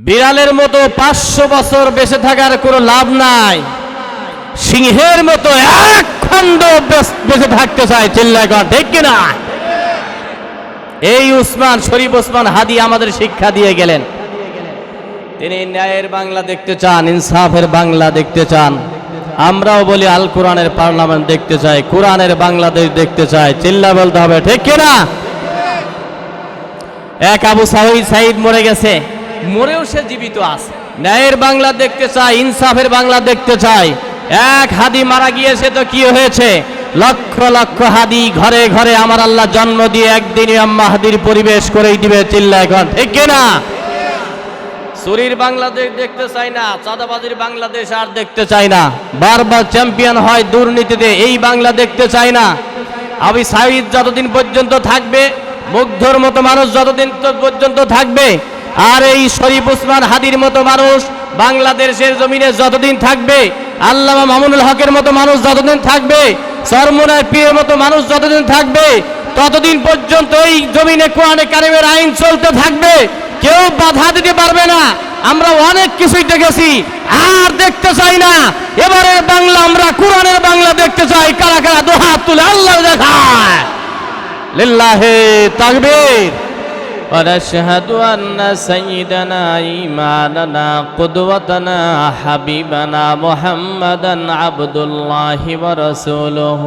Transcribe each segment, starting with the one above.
বিড়ালের মতো 500 বছর বেঁচে থাকার কোনো লাভ নাই, সিংহের মতো এক খণ্ড বেঁচে থাকতে চায়। চিল্লায় কর ঠিক কিনা? এই উসমান শরীফ ওসমান হাদি আমাদের শিক্ষা দিয়ে গেলেন। তিনি ন্যায়ের বাংলা দেখতে চান, ইনসাফের বাংলা দেখতে চান। আমরাও বলি আল কোরআনের পার্লামেন্ট দেখতে চাই, কোরআনের বাংলাদেশ দেখতে চাই। চিল্লা বলতে হবে ঠিক কিনা? এক আবু সাঈদ মরে গেছে, মরেও সে জীবিত আছে। ন্যায়ের বাংলা দেখতে চাই, ইনসাফের বাংলা দেখতে চাই। এক হাদি মারা গিয়েছে তো কি হয়েছে? লক্ষ লক্ষ হাদি ঘরে ঘরে আমার আল্লাহ জন্ম দিয়ে একদিন ইমাম মাহদির পরিবেশ করেই দিবে। চিল্লায় কর ঠিক কিনা? চুরির বাংলাদেশ দেখতে চাই না, চাঁদাবাজির বাংলাদেশ আর দেখতে চাই না। বারবার চ্যাম্পিয়ন হয় দুর্নীতিতে, এই বাংলা দেখতে চাই না। আবু সাঈদ যতদিন পর্যন্ত থাকবে, মুগ্ধর মতো মানুষ যতদিন পর্যন্ত থাকবে, আর এই শরীফ ওসমান হাদির মতো মানুষ বাংলাদেশের জমিনে যতদিন থাকবে, আল্লামা মামুনুল হকের মতো মানুষ যতদিন থাকবে, চরমোনাই পীরের মতো মানুষ যতদিন থাকবে, ততদিন পর্যন্ত এই জমিনে কোরআনে কারিমের আইন চলতে থাকবে। কেউ বাধা দিতে পারবে না। আমরা অনেক কিছুই দেখেছি, আর দেখতে চাই না। এবারে বাংলা আমরা কোরআনের বাংলা দেখতে চাই। কারা কারা দুহাত তুলে আল্লাহ দেখায়? লিল্লাহি তাকবীর। ونشهد أن سيدنا إمامنا قدوتنا حبيبنا محمدا عبد الله ورسوله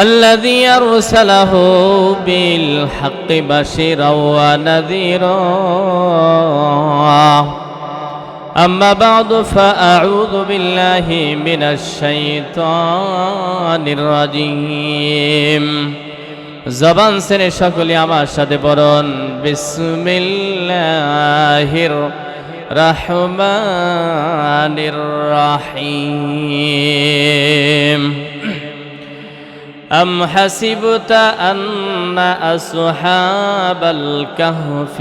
الذي أرسله بالحق بشيرا ونذيرا أما بعد فأعوذ بالله من الشيطان الرجيم জবান ছেড়ে সকলে আমার সাথে পড়ুন বিসমিল্লাহির রহমানির রহিম। أم حسبت أن أصحاب الكهف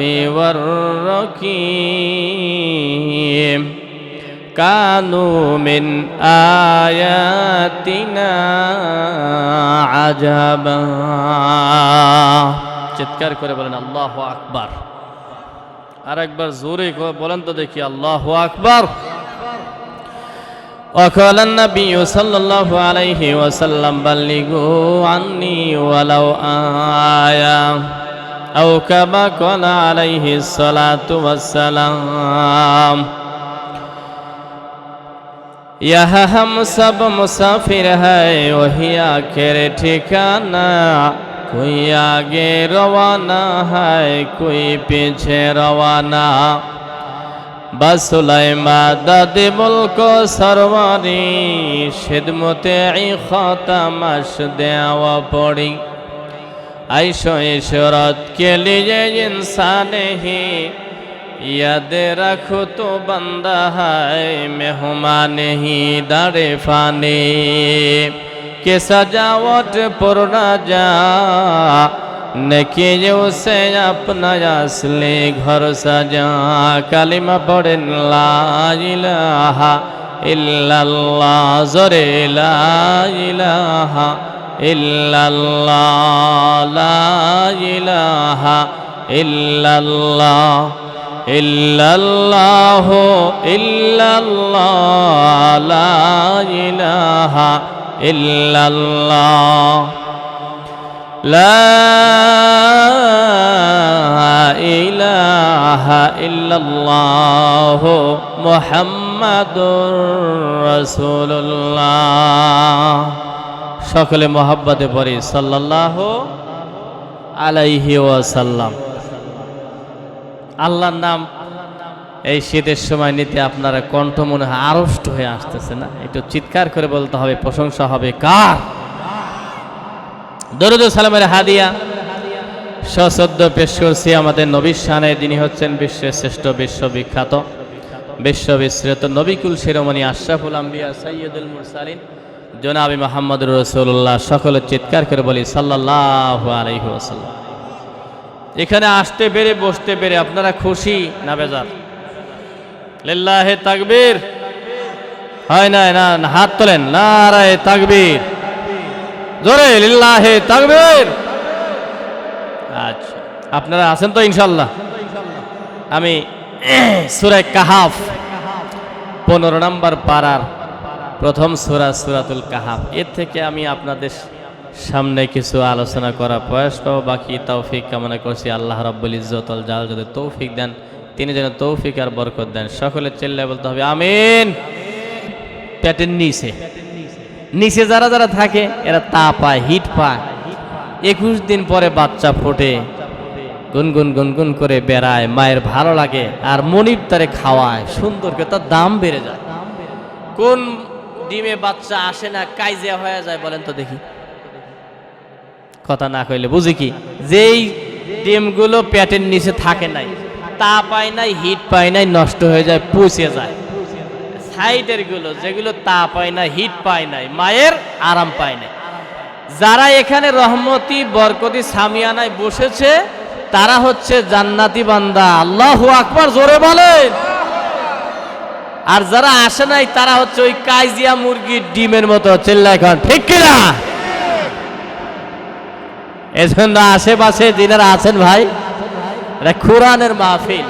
والرقيم كانوا من آياتنا عجبا। চিৎকার করে বলেন আল্লাহু আকবার। আর একবার জোরে বলেন তো দেখি আল্লাহু আকবার। وقال النبي صلى الله عليه وسلم بلغوا عني ولو آية أو كما قال عليه الصلاة والسلام। यहाँ हम सब मुसाफिर है, वही आखिर ठिकाना। कोई आगे रवाना है, कोई पीछे रवाना। बस मदद मुल्क सरवारी, खिदमते खतमश देवा पड़ी। ऐशो इशरत के लिए इंसान ही याद रखो तो बंदा है, मेहमान ही दारे फाने के सजावट पुरना जा नकिए उसे अपना असली घर सजा। कलिमा पढ़ें ला इलाहा इल्लल्लाह, जोरे ला इलाहा इल्लल्लाह, ला इलाहा इल्लल्लाह इल्लल्लाह इल्लल्लाह, ला इलाहा इल्लल्लाह, ला इलाहा इल्लल्लाह मुहम्मदुर রাসূলুল্লাহ। সকলে মহব্বতে পড়ি সাল্লাল্লাহু আলাইহি ওয়াসাল্লাম। আল্লাহর নাম এই শীতের সময় নিতে আপনারা কণ্ঠ মনে হয় আড়ষ্ট হয়ে আসতেছে না? একটু চিৎকার করে বলতে হবে, প্রশংসা হবে কার? দরুদ ও সালামের হাদিয়া সশ্রদ্ধ পেশ করছি আমাদের নবীর শানে। যিনি হচ্ছেন বিশ্বের শ্রেষ্ঠ, বিশ্ববিখ্যাত, বিশ্ববিশ্রেত নবিকুল শিরোমণি আশরাফুল আম্বিয়া সাইয়্যিদুল মুরসালিন জনাবে মুহাম্মদুর রাসূলুল্লাহ। সকলে চিৎকার করে বলি সাল্লাল্লাহু আলাইহি ওয়াসাল্লাম। এখানে আসতে পেরে বসতে পেরে আপনারা খুশি না বেজার? লিল্লাহি তাকবীর। হয় না? না, হাত তোলেন, নারায়ে তাকবীর, জোরে লিল্লাহি তাকবীর। আচ্ছা, আপনারা আছেন তো ইনশাআল্লাহ? আমি সূরা কাহাফ 15 নম্বর পারার প্রথম সূরা সূরাতুল কাহাফ এর থেকে আমি আপনাদের সামনে কিছু আলোচনা করার প্রয়াস করব। বাকি তৌফিক কামনা করছি আল্লাহ রাব্বুল ইজ্জত ওয়াল জালাল যদি তৌফিক দেন, তিনি যেন তৌফিক আর বরকত দেন। সকলে চিল্লায়ে বলতে হবে আমিন। পেটের নিচে যারা যারা থাকে এরা তা পায়, হিট পায়। 21 দিন পরে বাচ্চা ফোটে, গুনগুন গুনগুন করে বেড়ায়, মায়ের ভালো লাগে, আর মনিব তারে খাওয়ায় সুন্দর করে, তার দাম বেড়ে যায়। কোন ডিমে বাচ্চা আসে না কাইজিয়া হয়ে যায় বলেন তো দেখি? কথা না কইলে বুঝি কি? যেই ডিমগুলো পেটের নিচে থাকে নাই, তা পায় নাই, হিট পায় নাই, নষ্ট হয়ে যায়, পচে যায়। সাইডের গুলো যেগুলো তা পায় না, হিট পায় নাই, মায়ের আরাম পায় নাই, যারা এখানে রহমতি বরকতি সামিয়ানায় বসেছে তারা হচ্ছে জান্নাতি বান্দা। আল্লাহু আকবার, জোরে বলেন। আর যারা আসে নাই তারা হচ্ছে ওই কাইজিয়া মুরগির ডিমের মতো। চিল্লায় এখন ঠিক কিনা? এজন্য আশেপাশে যিনারা আছেন ভাই, এটা কোরআনের মাহফিল।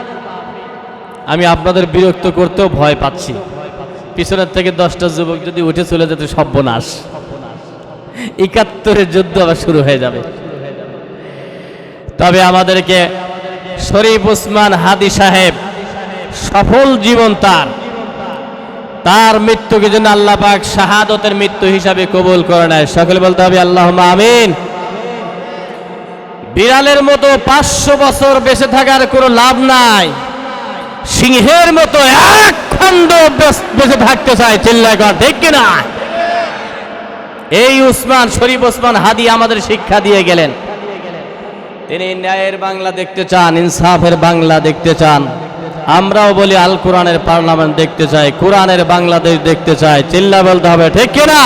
আমি আপনাদের বিরক্ত করতেও ভয় পাচ্ছি। পিছনের থেকে 10টা যুবক যদি উঠে চলে যেত সর্বনাশ, 71-এর যুদ্ধ আবার শুরু হয়ে যাবে। তবে আমাদেরকে শরীফ ওসমান হাদি সাহেব সফল জীবন, তার মৃত্যুকে যেন আল্লাহ পাক শাহাদতের মৃত্যু হিসাবে কবুল করে নেয়। সকলে বলতে হবে আল্লাহুম্মা আমিন। বিড়ালের মতো 500 বছর বেঁচে থাকার কোনো লাভ নাই, সিংহের মতো এক খণ্ড বেঁচে থাকতে চায়। চিল্লায় কর ঠিক কিনা? এই উসমান, শরীফ ওসমান হাদি আমাদের শিক্ষা দিয়ে গেলেন। তিনি ন্যায়ের বাংলা দেখতে চান, ইনসাফের বাংলা দেখতে চান। আমরাও বলি আল কোরআনের পার্লামেন্ট দেখতে চাই, কোরআনের বাংলাদেশ দেখতে চাই। চিল্লা বলতে হবে ঠিক কিনা?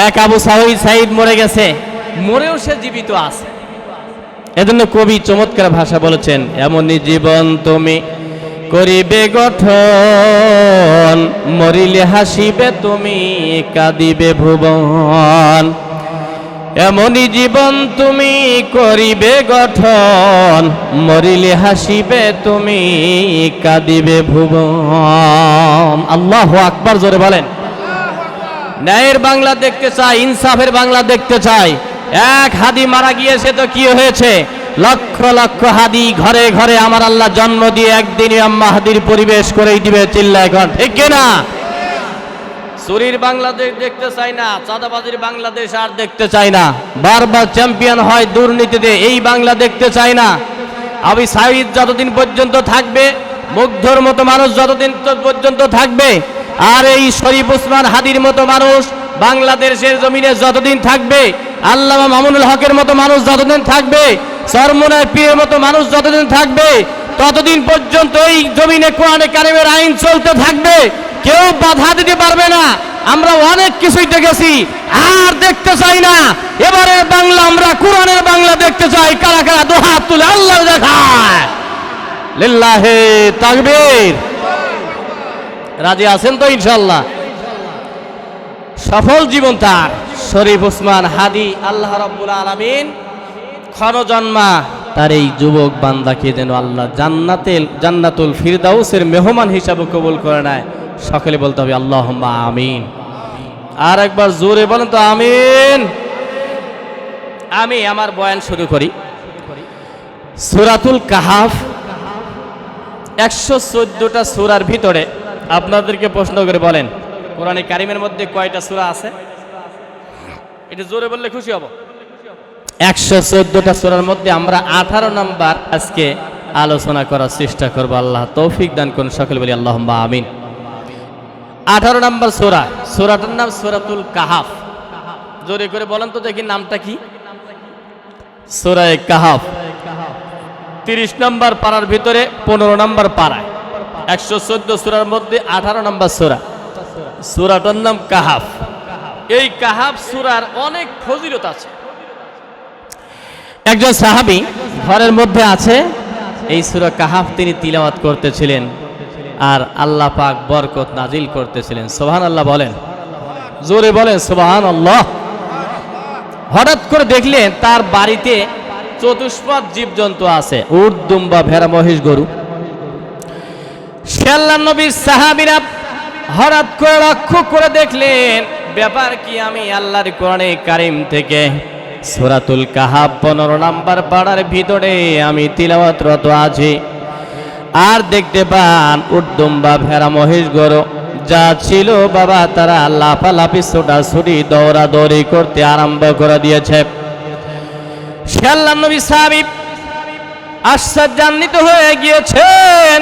এক আবু সাঈদ মরে গেছে, মরেও সে জীবিত আছে। এজন্য কবি চমৎকার ভাষা বলেছেন, এমনই জীবন তুমি করিবে গঠন, মরিলে হাসিবে তুমি, কাঁদিবে ভুবন। এমনই জীবন তুমি করিবে গঠন, মরিলে হাসিবে তুমি, কাঁদিবে ভুবন। আল্লাহু আকবার, জোরে বলেন। ন্যায়ের বাংলা দেখতে চাই, ইনসাফের বাংলা দেখতে চাই। এক হাদি মারা গিয়েছে তো কি হয়েছে? লক্ষ লক্ষ হাদি ঘরে ঘরে আমার আল্লাহ জন্ম দিয়ে একদিন ইমাম মাহদির পরিবেশ করেই দিবে। চিল্লায় কর ঠিক কিনা? চুরির বাংলাদেশ দেখতে চাই না, চাঁদাবাজির বাংলাদেশ আর দেখতে চাই না। বারবার চ্যাম্পিয়ন হয় দুর্নীতিতে, এই বাংলা দেখতে চাই না। আবু সাঈদ যতদিন পর্যন্ত থাকবে, মুগ্ধর মতো মানুষ যতদিন পর্যন্ত থাকবে, আর এই শরীফ ওসমান হাদির মতো মানুষ বাংলাদেশের জমিনে যতদিন থাকবে, আল্লামা মামুনুল হকের মতো মানুষ যতদিন থাকবে, চরমনায় পীরের মতো মানুষ যতদিন থাকবে, ততদিন পর্যন্ত এই জমিনে কোরআনে কারিমের আইন চলতে থাকবে। কেউ বাধা দিতে পারবে না। আমরা অনেক কিছুই দেখেছি, আর দেখতে চাই না। এবারে বাংলা আমরা কোরআনের বাংলা দেখতে চাই। কারা কারা দুহাত তুলে আল্লাহ দেখায়? লিল্লাহে তাকবীর। রাজি আছেন তো ইনশাআল্লাহ? সফল জীবন তার শরীফ ওসমান হাদি। আল্লাহ রাব্বুল আলামিন ক্ষণজন্মা তার এই যুবক বান্দাকে যেন আল্লাহ জান্নাতুল ফিরদাউসের মেহমান হিসাবে কবুল করে নেয়। সকলে বলতে হবে আল্লাহুম্মা আমিন। আর একবার জোরে বলেন তো আমিন। আমি আমার বয়ান শুরু করি। সূরাতুল কাহাফ 114টা সূরার ভিতরে আপনাদেরকে প্রশ্ন করে বলেন, কোরআনে কারিমের মধ্যে কয়টা সূরা আছে? এটা জোরে বললে খুশি হব। 114টা সূরার মধ্যে আমরা 18 নাম্বার আজকে আলোচনা করার চেষ্টা করব। আল্লাহ তৌফিক দান করুন। সকলে বলি আল্লাহুম্মা আমিন। 18 নাম্বার সূরা, সূরাটার নাম সূরাতুল কাহাফ। জোরে করে বলেন তো দেখি নামটা কি? সূরা কাহাফ। 30 নাম্বার পারার ভিতরে 15 নাম্বার পারায় 114 সূরার মধ্যে 18 নাম্বার সূরা। সূরাটার নাম কাহাফ। এই কাহাফ সূরার অনেক ফজিলত আছে। একজন সাহাবী ঘরের মধ্যে আছে, এই সূরা কাহাফ তিনি তিলাওয়াত করতেছিলেন, আর আল্লাহ পাক বরকত নাজিল করতেছিলেন। সুবহানাল্লাহ বলেন, জোরে বলেন সুবহানাল্লাহ। হঠাৎ করে দেখলেন তার বাড়িতে চতুষ্পদ জীবজন্তু আছে, উট, দুম্বা, ভেড়া, মহিষ, গরু। সে আল্লাহর নবীর সাহাবীরা হঠাৎ করে লক্ষ্য করে দেখলেন, ব্যাপার কি? আমি আল্লাহর কোরআনে কারিম থেকে সূরাতুল কাহাফ 15 নম্বর পাড়ার ভিতরে আমি তিলাওয়াতরত আছি, আর দেখতে পান উট, দুম্বা, ভেড়া, মহিষ, গরু যা ছিল বাবা, তারা লাফালাফি, ছোটাছুটি, দৌড়াদৌড়ি করতে আরম্ভ করে দিয়েছে। সে আল্লাহর নবী সাহাবী আশ্চর্যান্বিত হয়ে গিয়েছেন,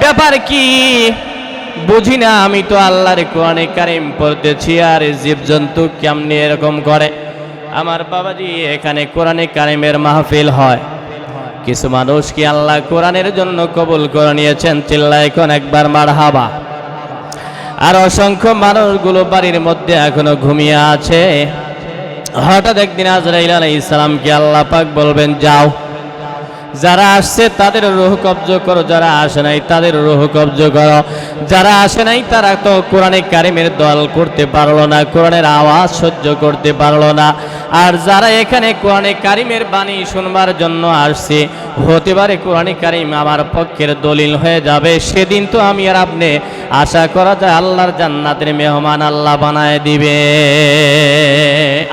ব্যাপার কি? বুঝি না, আমি তো আল্লাহর কোরআনে কারিম পড়তেছি, আর জীবজন্তু কেমনি এরকম করে? আমার বাবাজি, এখানে কোরআনে কারিমের মাহফিল হয়, কিছু মানুষ কি আল্লাহ কোরআনের জন্য কবুল করে নিয়েছেন? চিল্লায় কোন একবার মারহাবা। আর অসংখ্য মানুষগুলো বাড়ির মধ্যে এখনো ঘুমিয়ে আছে। হঠাৎ একদিন আজরাইল আলাইহিস সালামকে আল্লাহ পাক বলবেন, যাও, যারা আসছে তাদের রূহ কবজ করো, যারা আসে নাই তাদের রূহ কবজ করো। যারা আসে নাই তারা তো কোরআনে কারিমের দল করতে পারলো না, কোরআনের আওয়াজ সহ্য করতে পারলো না। আর যারা এখানে কোরআনে কারিমের বাণী শুনবার জন্য আসছে, হতে পারে কোরআনে কারিম আমার পক্ষের দলিল হয়ে যাবে। সেদিন তো আমি আর আপনি আশা করা যায় আল্লাহর জান্নাতের মেহমান আল্লাহ বানায় দিবে।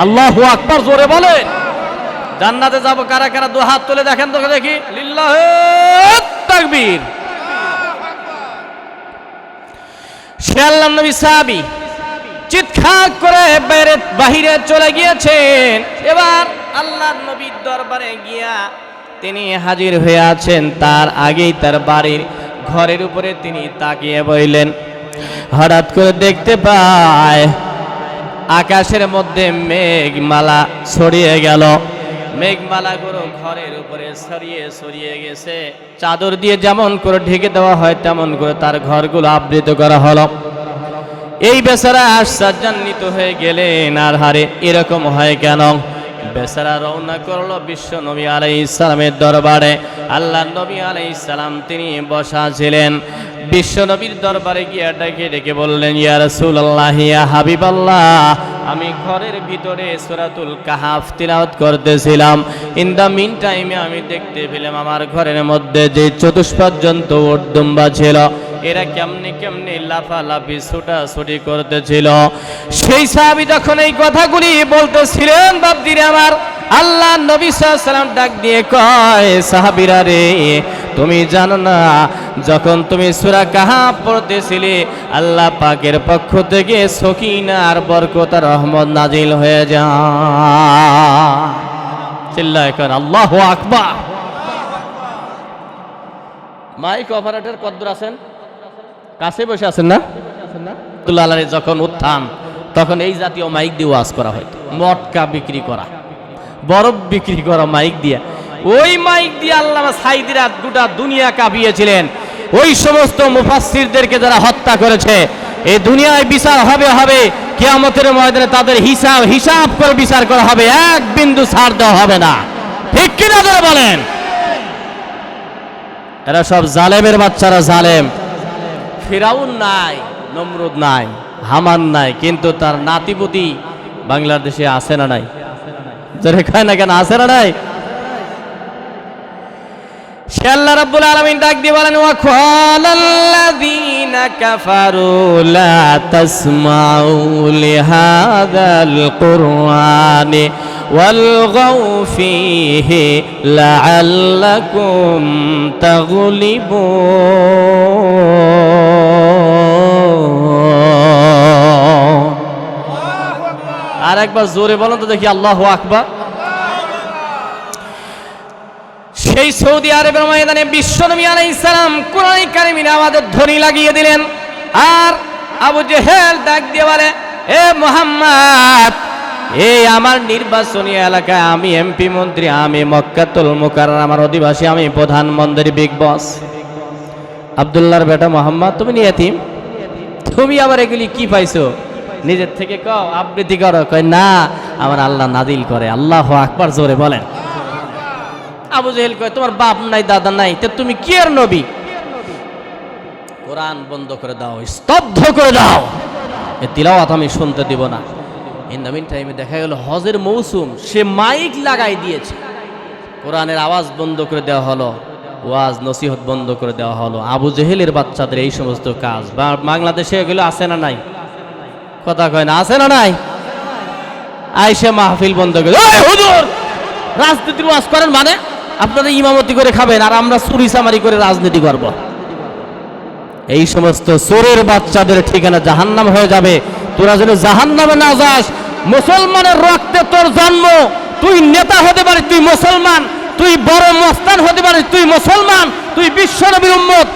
আল্লাহু আকবার, জোরে বলেন। জান্নাতে যাব কারা কারা? দু হাত তুলে দেখেন তো দেখি। লিল্লাহি তাকবীর। সে আল্লাহর নবী সাহাবী চিৎকার করে বাহিরে চলে গিয়েছেন। এবার আল্লাহর নবীর দরবারে গিয়া তিনি হাজির হয়ে আছেন। তার আগেই তার বাড়ির ঘরের উপরে তিনি তাকিয়ে বইলেন। হঠাৎ করে দেখতে পায় আকাশের মধ্যে মেঘমালা ছড়িয়ে গেল। মেঘমালাগুলো ঘরের উপরে ছড়িয়ে গেছে। চাদর দিয়ে যেমন করে ঢেকে দেওয়া হয় তেমন করে তার ঘরগুলো আবৃত করা হলো। এই বেচারা আশ্চর্যান্বিত হয়ে গেলেন, আর হারে এরকম হয় কেন? বেচারা রওনা করলো বিশ্ব নবী আলাইহিস সালামের দরবারে। আল্লাহ নবী আলাইহিস সালাম তিনি বসা ছিলেন। বিশ্ব নবীর দরবারে গিয়ে ডেকে ডেকে বললেন, ইয়া রাসূলুল্লাহ, ইয়া হাবিবাল্লাহ, আমি ঘরের ভিতরে সূরাতুল কাহাফ তিলাওয়াত করতেছিলাম। ইন দা মিন টাইমে আমি দেখতে পেলাম আমার ঘরের মধ্যে যে চতুষ্পদ জন্তু উট, দুম্বা ছিল, এরা কেমনে লাফালাফি, ছোটাছুটি করতেছিল। সেই সাহাবী যখন এই কথাগুলি বলতেছিলেন, বাপদিরে আমার, আল্লাহ নবী সাল্লাল্লাহু আলাইহি ওয়াসাল্লাম ডাক দিয়ে কয়, সাহাবীরা রে, তুমি জানো না, যখন তুমি সূরা কাহাফ পড়তেছিলে আল্লাহ পাকের পক্ষ থেকে সকিনা আর বরকত আর রহমত নাজিল হয়ে যায়। চিল্লায় কর আল্লাহু আকবার। মাইক অপারেটর কদ্দুর আছেন? কাছে বসে আছেন না? আব্দুল্লাহ আলাইহির যখন উত্থান, তখন এই জাতীয় মাইক দিয়ে ওয়াজ করা হয়তো। মটকা বিক্রি করা, বরফ বিক্রি করা মাইক দিয়ে। ওই মাইক দিয়ে আল্লামা সাঈদীরা গোটা দুনিয়া কাঁপিয়েছিলেন। ওই সমস্ত মুফাসসিরদেরকে যারা হত্যা করেছে, এই দুনিয়ায় বিচার হবে, কিয়ামতের ময়দানে তাদের হিসাব করে বিচার করা হবে, এক বিন্দু ছাড় দেওয়া হবে না। ঠিক কিনা যারা বলেন? এরা সব জালেমের বাচ্চারা, জালেম। ফিরাউন নাই, নমরুদ নাই, হামান নাই, কিন্তু তার নাতিপুতি বাংলাদেশে আছে না নাই? যারা খায় না কেন, আছে না নাই? সে আল্লাহ রাব্বুল আলামিন ডাক দিয়ে বলেন, ওয়া ক্বালাল্লাযীনা কাফারু লা তাসমাউ লিহাযাল কুরআনি ওয়ালগাউ ফীহি লাআল্লাকুম তাগলিবুন। আর একবার জোরে বলেন তো দেখি, আল্লাহু আকবার। সেই সৌদি আরবের ময়দানে বিশ্বনবী আলাইহিস সালাম কোরআন কারীমের আওয়াজের ধ্বনি লাগিয়ে দিলেন। আর আবু জেহেল ডাক দিয়ে বলে, এ মুহাম্মদ, এই আমার নির্বাচনী এলাকায় আমি এমপি মন্ত্রী, আমি মক্কাতুল মুকাররমার অধিবাসী, আমি প্রধানমন্ত্রী, বিগ বস। আব্দুল্লাহর বেটা মুহাম্মদ, তুমি এতিম, তুমি আবার এগুলি কি পাইছো? নিজের থেকে কও, আবৃত্তি করো। কয় না, আমার আল্লাহ নাজিল করে। আল্লাহু আকবার, জোরে বলেন। আবু জেহেল কয়, তোমার বাপ নাই, দাদা নাই, তে তুমি কি এর নবী? কোরআন বন্ধ করে দাও, স্তব্ধ করে দাও, এ তিলাওয়াত আমি শুনতে দিব না। ইন দ্য মিন টাইমে দেখা গেল হজের মৌসুম, সে মাইক লাগাই দিয়েছে। কোরআনের আওয়াজ বন্ধ করে দেওয়া হলো, ওয়াজ নসিহত বন্ধ করে দেওয়া হলো। আবু জেহেলের বাচ্চাদের এই সমস্ত কাজ বাংলাদেশে এগুলো আছে না নাই? কথা কয় না, আছে না নাই? আইসে মাহফিল বন্ধ করে, হুজুর রাজনীতির ওয়াজ করেন মানে আপনারা ইমামতি করে খাবেন আর আমরা চুরি চামারি করে রাজনীতি করব। এই সমস্ত চোরের বাচ্চাদের ঠিকানা জাহান্নাম হয়ে যাবে। তোরা যেন জাহান্নামে না যাস। মুসলমানের রক্তে তোর জন্ম, তুই নেতা হতে পারিস, তুই মুসলমান, তুই বড় মস্তান হতে পারিস, তুই মুসলমান, তুই বিশ্বনবীর উম্মত।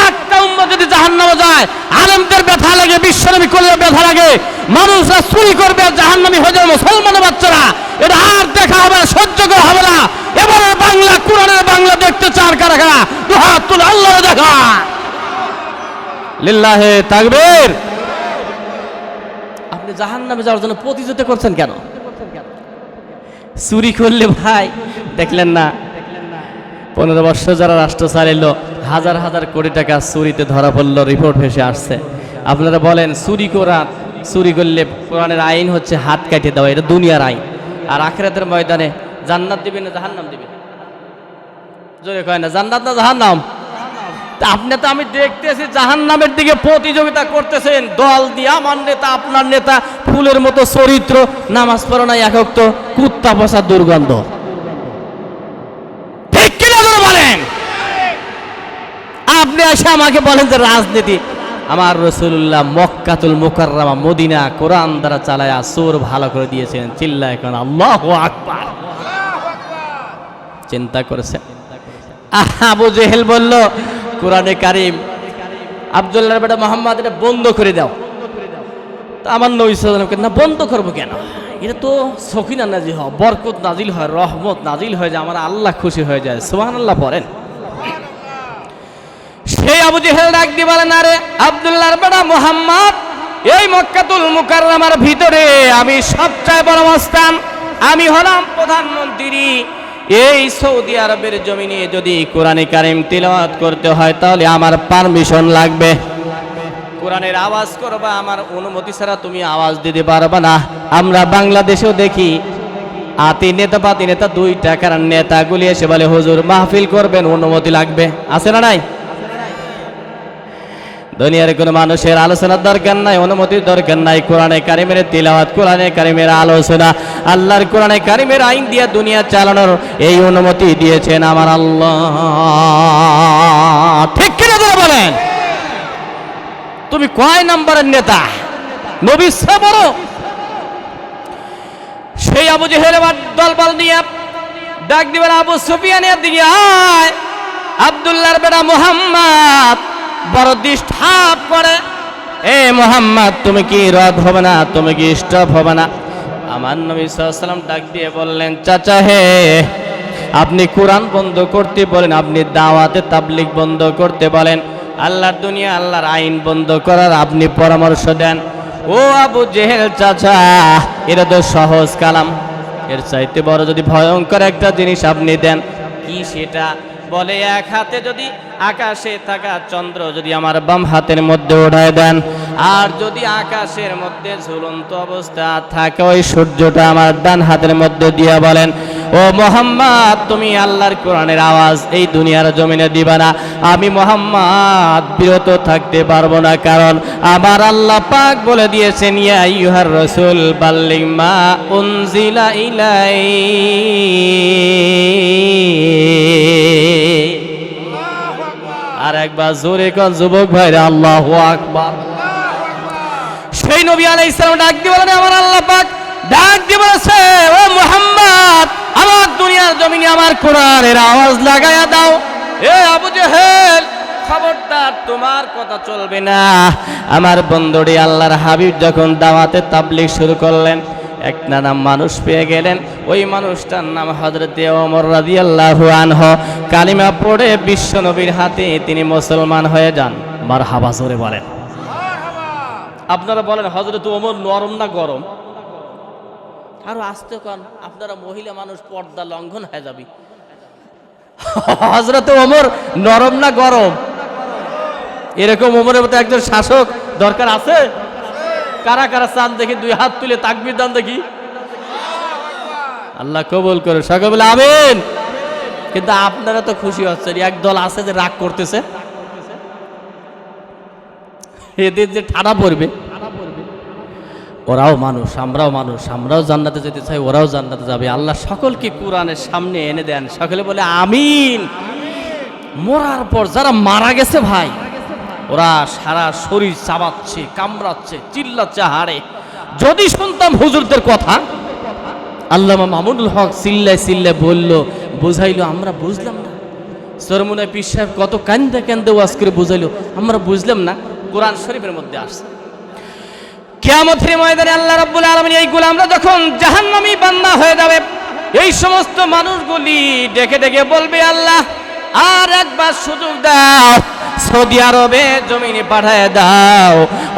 একটা উম্মত যদি জাহান্নামে যায়, আলেমদের ব্যথা লাগে, বিশ্বনবী করলে ব্যথা লাগে, মানুষরা চুরি করবে আর জাহান্নামী হয়ে যাবে মুসলমানের বাচ্চারা। এটা আর দেখা হবে না, সহ্য করা হবে না। এবারে বাংলা, কোরআনের বাংলা দেখতে চার কারা কারা দুহাত তুলে আল্লাহর দেখা। লিল্লাহে তাকবীর। আপনি জাহান্নামে যাওয়ার জন্য প্রতিযোগিতা করছেন কেন? চুরি করলে ভাই দেখলেন না 15 বছর যারা রাষ্ট্র চালাইলো, হাজার হাজার কোটি টাকা চুরিতে ধরা পড়লো, রিপোর্ট ভেসে আসছে। আপনারা বলেন চুরি করলে কোরআনের আইন হচ্ছে হাত কাটিয়ে দেওয়া, এটা দুনিয়ার আইন। আর আখিরাতের ময়দানে জান্নাত দিবে না জাহান্নাম দিবে? জোরে কয় না, জান্নাত না জাহান্নাম? আপনি তো, আমি দেখতেছি জাহান্নামের দিকে প্রতিযোগিতা করতেছেন দল দিয়ে। আমার নেতা, আপনার নেতা ফুলের মতো চরিত্র, নামাজ পড়ো না, একক তো কুত্তা পচা দুর্গন্ধ। ঠিক কিনা বলেন? আপনি এসে আমাকে বলেন যে রাজনীতি। আমার রাসূলুল্লাহ মক্কাতুল মুকাররমা মদিনা কোরআন দ্বারা চালায়া চোর ভালো করে দিয়েছেন। চিল্লায় কোন আল্লাহু আকবার। চিন্তা করেছেন? আবু জেহেল বলল কোরআনে কারিম আব্দুল্লাহর বেটা মুহাম্মদ এটা বন্ধ করে দাও। তা আমার নবী সাল্লাল্লাহু আলাইহি ওয়াসাল্লাম, না বন্ধ করবো কেন? এটা তো সকিনা নাজিল হয়, বরকত নাজিল হয়, রহমত নাজিল হয়ে যায়, আমার আল্লাহ খুশি হয়ে যায়। সুবহানাল্লাহ পড়েন। সেই আবু জেহেল ডাক দিয়ে বলেন, আরে আব্দুল্লাহর বেটা মুহাম্মদ, এই মক্কাতুল মুকাররমার ভিতরে আমি সবচেয়ে বড় মস্তান, আমি হলাম প্রধানমন্ত্রী। এই সৌদি আরবের জমিনে যদি কোরআনে কারিম তিলাওয়াত করতে হয় তাহলে আমার পারমিশন লাগবে। কোরআনের আওয়াজ করবা, আমার অনুমতি ছাড়া তুমি আওয়াজ দিতে পারবা না। আমরা বাংলাদেশেও দেখি আতি নেতা পাতি নেতা 2 টাকার নেতাগুলি এসে বলে হুজুর মাহফিল করবেন, অনুমতি লাগবে। আছে না নাই? দুনিয়ার কোনো মানুষের আলোচনার দরকার নাই, অনুমতির দরকার নাই। কোরআনে কারিমের তিলাওয়াত, কোরআনে কারিমের আলোচনা, আল্লাহর কোরআনে কারিমের আইন দিয়ে দুনিয়া চালানোর এই অনুমতি দিয়েছেন আমার আল্লাহ। ঠিক কিনা বলেন? তুমি কয় নাম্বারের নেতা? নবীর চেয়ে বড়? সেই আবু জেহেল দলবল নিয়ে ডাক দিবেন আবু সুফিয়ানের দিকে, আয় আব্দুল্লাহর বেটা মুহাম্মদ বড় ডিস্টার্ব করে। এ মুহাম্মদ, তুমি কি রদ হবে না? তুমি কি স্টপ হবে না? আমার নবী সাল্লাল্লাহু আলাইহি ওয়াসাল্লাম ডাক দিয়ে বললেন, চাচা হে, আপনি কোরআন বন্ধ করতে বলেন, আপনি দাওয়াতে তাবলীগ বন্ধ করতে বলেন, আল্লাহর দুনিয়া আল্লাহর আইন বন্ধ করার আপনি পরামর্শ দেন। ও আবু জেহেল চাচা, এটা তো সহজ কালাম, এর চাইতে বড় যদি ভয়ঙ্কর একটা জিনিস আপনি দেন। কি সেটা? বলে এক হাতে যদি আকাশে থাকা চন্দ্র যদি আমার বাম হাতের মধ্যে উঠায় দেন, আর যদি আকাশের মধ্যে ঝুলন্ত অবস্থা থাকে ওই সূর্যটা আমার ডান হাতের মধ্যে দিয়ে বলেন, ও মুহাম্মদ, তুমি আল্লাহর কোরআনের আওয়াজ এই দুনিয়ার জমিনে দিবা না। আমি মুহাম্মদ বিরত থাকতে পারবো না, কারণ আমার আল্লাহ পাক বলে দিয়েছেন, ইয়া আইয়ুহার রাসূল বাল্লিগ মা উনজিলা ইলাই। আর একবার জোরে কোন যুবক ভাইরা আল্লাহু আকবার। সেই নবী আলাইহিস সালাম ডাক দিয়ে বলেন, আমার আল্লাহ পাক ডাক দিয়ে বলেছে, ও মুহাম্মদ, আমার দুনিয়ার জমিনে আমার কোরআনের আওয়াজ লাগায়া দাও। এ আবু জেহেল, খবরদার, তোমার কথা চলবে না। আমার বন্ধুটি আল্লাহর হাবিব যখন দাওয়াতে তাবলীগ শুরু করলেন, এক নানা মানুষ পেয়ে গেলেন। ওই মানুষটার নাম হযরতে ওমর রাদিয়াল্লাহু আনহু। কালিমা পড়ে বিশ্ব নবীর হাতে তিনি মুসলমান হয়ে যান। মারহাবা, জোরে বলেন। আপনারা বলেন হযরতে ওমর নরম না গরম? আরো আস্তে কন, আপনারা মহিলা মানুষ, পর্দা লঙ্ঘন হয়ে যাবে। হযরতে ওমর নরম না গরম? এরকম ওমরের মতো একজন শাসক দরকার আছে? কারা কারা চান দেখি, 2 হাত তুলে তাকবীর দান দেখি। আল্লাহ কবুল করে, সকলে বলে আমিন। কিন্তু আপনারা তো খুশি হচ্ছেন, এক দল আছে যে রাগ করতেছে, এদের যে ঠাড়া পড়বে। ওরাও মানুষ, আমরাও মানুষ, আমরাও জান্নাতে যেতে চাই, ওরাও জান্নাতে যাবে। আল্লাহ সকলকে কোরআনের সামনে এনে দেন, সকলে বলে আমিন। মরার পর যারা মারা গেছে ভাই, ওরা সারা শরীর চাবাচ্ছে, কামড়াচ্ছে, চিল্লাচ্ছে হাড়ে। যদি শুনতাম হুজুরদের কথা, আল্লামা মামুনুল হক চিল্লায় চিল্লায় বলল, বুঝাইলো, আমরা বুঝলাম না। সরমুনায় পীর সাহেব কত কান্দে কান্দে ওয়াজ করে বুঝাইলো, আমরা বুঝলাম না। কোরআন শরীফের মধ্যে আসছে, কিয়ামতের ময়দানে আল্লাহ রাব্বুল আলামিন এই গোলামরা যখন জাহান্নামী বান্দা হয়ে যাবে, এই সমস্ত মানুষগুলি ডেকে ডেকে বলবে, আল্লাহ আর একবার সুযোগ দাও, সৌদি আরবে জমিনে পাঠায় দাও,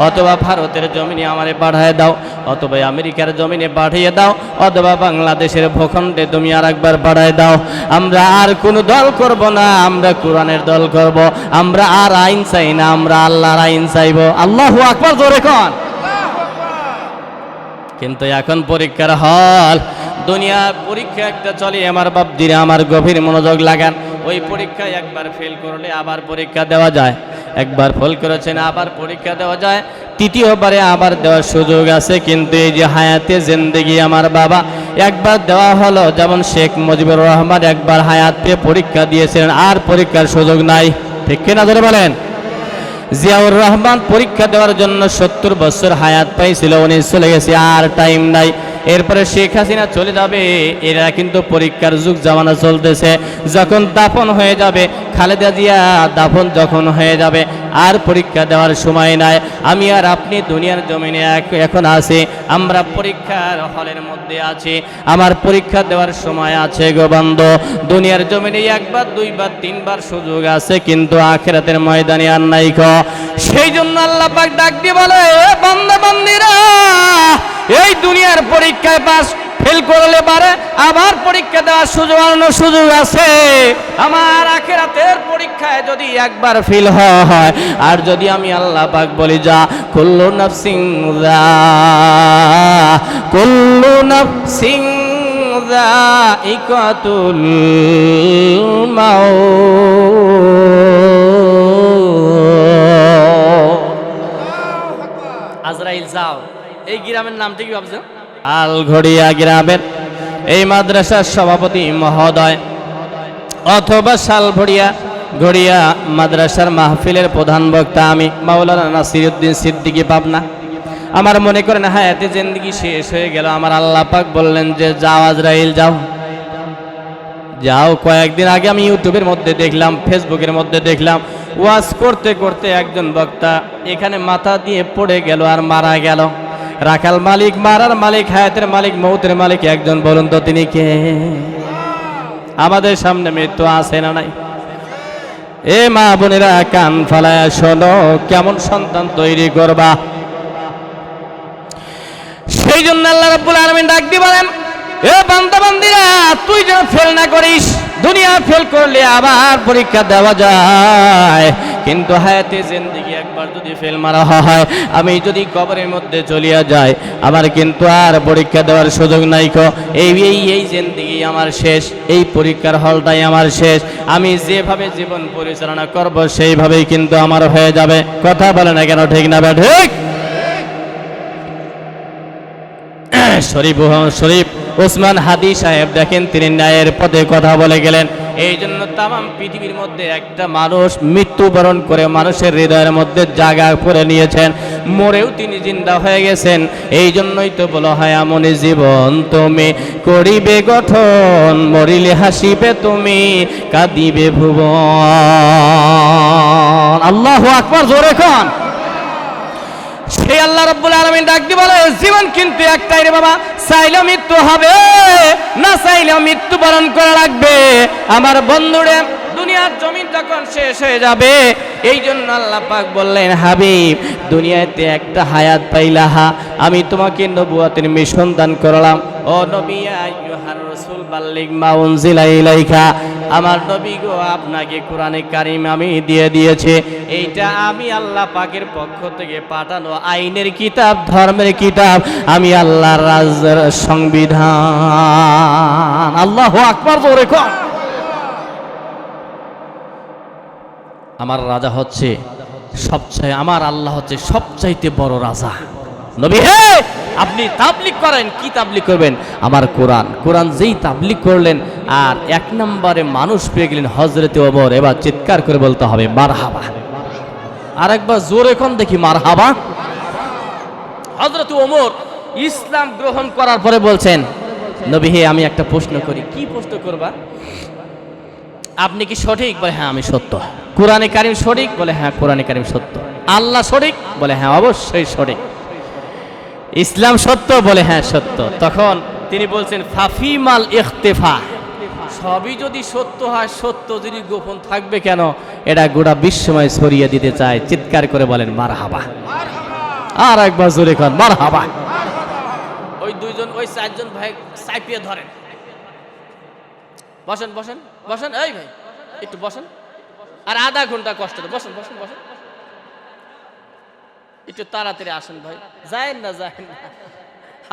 অথবা ভারতের জমিনে আমারে পাঠায় দাও, অথবা আমেরিকার জমিনে পাঠিয়ে দাও, অথবা বাংলাদেশের ভূখণ্ডে তুমি আর একবার পাঠায় দাও। আমরা আর কোনো দল করব না, আমরা কোরআনের দল করব। আমরা আর আইন চাই না, আমরা আল্লাহর আইন চাইব। আল্লাহু আকবার, জোরে কোন। কিন্তু এখন পরীক্ষার হল, দুনিয়ার পরীক্ষা একটা চলে। আমার বাপজিরা, আমার গভীর মনোযোগ লাগান। ওই পরীক্ষায় একবার ফেল করলে আবার পরীক্ষা দেওয়া যায়, একবার ফেল করেছেন আবার পরীক্ষা দেওয়া যায়, তৃতীয়বারে আবার দেওয়ার সুযোগ আছে। কিন্তু এই যে হায়াতে জিন্দেগি আমার বাবা, একবার দেওয়া হলো। যেমন শেখ মুজিবুর রহমান একবার হায়াত পেয়ে পরীক্ষা দিয়েছিলেন, আর পরীক্ষার সুযোগ নাই, ঠিক কিনা ধরে বলেন? জিয়াউর রহমান পরীক্ষা দেওয়ার জন্য 70 বছর হায়াত পাইছিল, উনি চলে গেছে, আর টাইম নাই। এরপরে শেখ হাসিনা চলে যাবে, এরা কিন্তু পরীক্ষার যুগ জামানা চলতেছে। যখন দাফন হয়ে যাবে, খালেদা জিয়া দাফন যখন হয়ে যাবে, আর পরীক্ষা দেওয়ার সময় নাই। আমি আর আপনি দুনিয়ার জমিনে এখন আছি, আমরা পরীক্ষার হলের মধ্যে আছি, আমার পরীক্ষা দেওয়ার সময় আছে গো বান্দো। দুনিয়ার জমিনে একবার, দুইবার, তিনবার সুযোগ আছে, কিন্তু আখিরাতের ময়দানে আর নাই গো। সেই জন্য আল্লাহ পাক ডাক দিয়ে বলে, বান্দা বান্দিরা, এই দুনিয়ার পরীক্ষায় পাস ফেল করলে পারে আবার পরীক্ষা দেওয়ার সুযোগ আছে। আমার আখিরাতের পরীক্ষায় যদি একবার ফেল হয়, আর যদি আমি আল্লাহ পাক বলি, যা কুল্লু নাফসিন যায়িকাতুল মাউত। আজরাইল যাও। এই গ্রামের নামটা কি ভাবছেন? আলঘড়িয়া গ্রামের এই মাদ্রাসার সভাপতি মহোদয়, অথবা শালঘড়িয়া ঘড়িয়া মাদ্রাসার মাহফিলের প্রধান বক্তা আমি মাওলানা নাসিরউদ্দিন সিদ্দিকী পাবনা। আমার মনে করেন হায়াতে জিন্দেগি শেষ হয়ে গেল, আমার আল্লাহ পাক বললেন যে যাও আজরাইল যাও। যাও। কয়েকদিন আগে আমি ইউটিউবের মধ্যে দেখলাম, ফেসবুকের মধ্যে দেখলাম, ওয়াজ করতে করতে একজন বক্তা এখানে মাথা দিয়ে পড়ে গেল আর মারা গেল। রাখাল মালিক, মারার মালিক, হায়াতের মালিক, মৌতের মালিক একজন, বলুন তো তিনি কে? আমাদের সামনে মৃত্যু আছে না নাই? এ মা বোনেরা, কান ফালায়া শোনো, কেমন সন্তান তৈরি করবা। সেই জন্য আল্লাহ রাব্বুল আলামিন ডাক দিয়ে বলেন, এ বান্দা বান্দিরা, তুই যেন ফেল না করিস। দুনিয়া ফেল করলে আবার পরীক্ষা দেওয়া যায়, কিন্তু হায়াতে জিন্দেগি একবার যদি ফেল মারা হয়, আমি যদি কবরের মধ্যে চলিয়া যাই, আমার কিন্তু আর পরীক্ষা দেওয়ার সুযোগ নাই। এই জিন্দেগি আমার শেষ, এই পরীক্ষার হলটাই আমার শেষ। আমি যেভাবে জীবন পরিচালনা করব সেইভাবেই কিন্তু আমার হয়ে যাবে। কথা বলে না কেন, ঠিক না? ঠিক। শরীফ ওসমান হাদি সাহেব দেখেন, তিনি ন্যায়ের পথে কথা বলে গেলেন। এই জন্য তামাম পৃথিবীর মধ্যে একটা মানুষ মৃত্যুবরণ করে মানুষের হৃদয়ের মধ্যে জায়গা করে নিয়েছেন, মরেও তিনি জিন্দা হয়ে গেছেন। এই জন্যই তো বলা হয়, এমনই জীবন তুমি করিবে গঠন, মরিলে হাসিবে তুমি, কাঁদিবে ভুবন। আল্লাহু আকবার, জোরে কোন। সেই আল্লাহ রাব্বুল আলামিন ডাক দিয়ে বলে, জীবন কিন্তু একটাই রে বাবা, চাইলে মৃত্যু হবে, না চাইলে মৃত্যুবরণ করা লাগবে। আমার বন্ধুরে, দুনিয়ার জমিন যখন শেষ হয়ে যাবে, এই জন্য আল্লাহ পাক বললেন, হাবিব, দুনিয়াতে একটা হায়াত পাইলাহা, আমি তোমাকে নবুয়তের মিশন দান করলাম। ও নবী, আইয়ুহার রাসূল বাল্লিগ মা উনজিলা ইলাইকা, আমার নবী গো, আপনাকে কোরআনে কারীম আমি দিয়ে দিয়েছি। এইটা আমি আল্লাহ পাকের পক্ষ থেকে পাঠানো আইনের কিতাব, ধর্মের কিতাব, আমি আল্লাহর রাজের সংবিধান। আল্লাহু আকবার, জোরে কোন। আমার রাজা হচ্ছে সবচেয়ে, আমার আল্লাহ হচ্ছে সবচাইতে বড় রাজা। নবী হে, আপনি তাবলিগ করেন। কি তাবলিগ করবেন? আমার কোরআন। কোরআন যেই তাবলিগ করলেন আর এক নম্বরে মানুষ পেয়ে গেলেন হযরতে ওমর। এবার চিৎকার করে বলতে হবে মারহাবা। আর একবার জোরে কোন দেখি মারহাবা। হযরতে ওমর ইসলাম গ্রহণ করার পরে বলছেন, নবী হে, আমি একটা প্রশ্ন করি। কি প্রশ্ন করবা? আপনি কি সঠিক? বলে হ্যাঁ আমি সত্য। কোরআনে কারিম সঠিক? বলে হ্যাঁ কোরআনে কারিম সত্য। আল্লাহ সঠিক? বলে হ্যাঁ অবশ্যই সঠিক। ইসলাম সত্য? বলে হ্যাঁ সত্য। তখন তিনি বলছেন ফাফিমাল ইখতিফা, সবই যদি সত্য হয়, সত্য যদি গোপন থাকবে কেন? এটা গোটা বিশ্বময় ছড়িয়ে দিতে চায়। চিৎকার করে বলেন মারহাবা। আর একবার জোরে কর মারহাবা। ওই দুইজন, ওই চারজন ভাই চাপিয়ে ধরেন। বসেন বসেন বসেন, এই ভাই একটু বসেন। আর আধা ঘন্টা কষ্ট, বসেন বসেন বসেন, একটু তাড়াতাড়ি আসেন ভাই। যায়েন না, যায়েন না,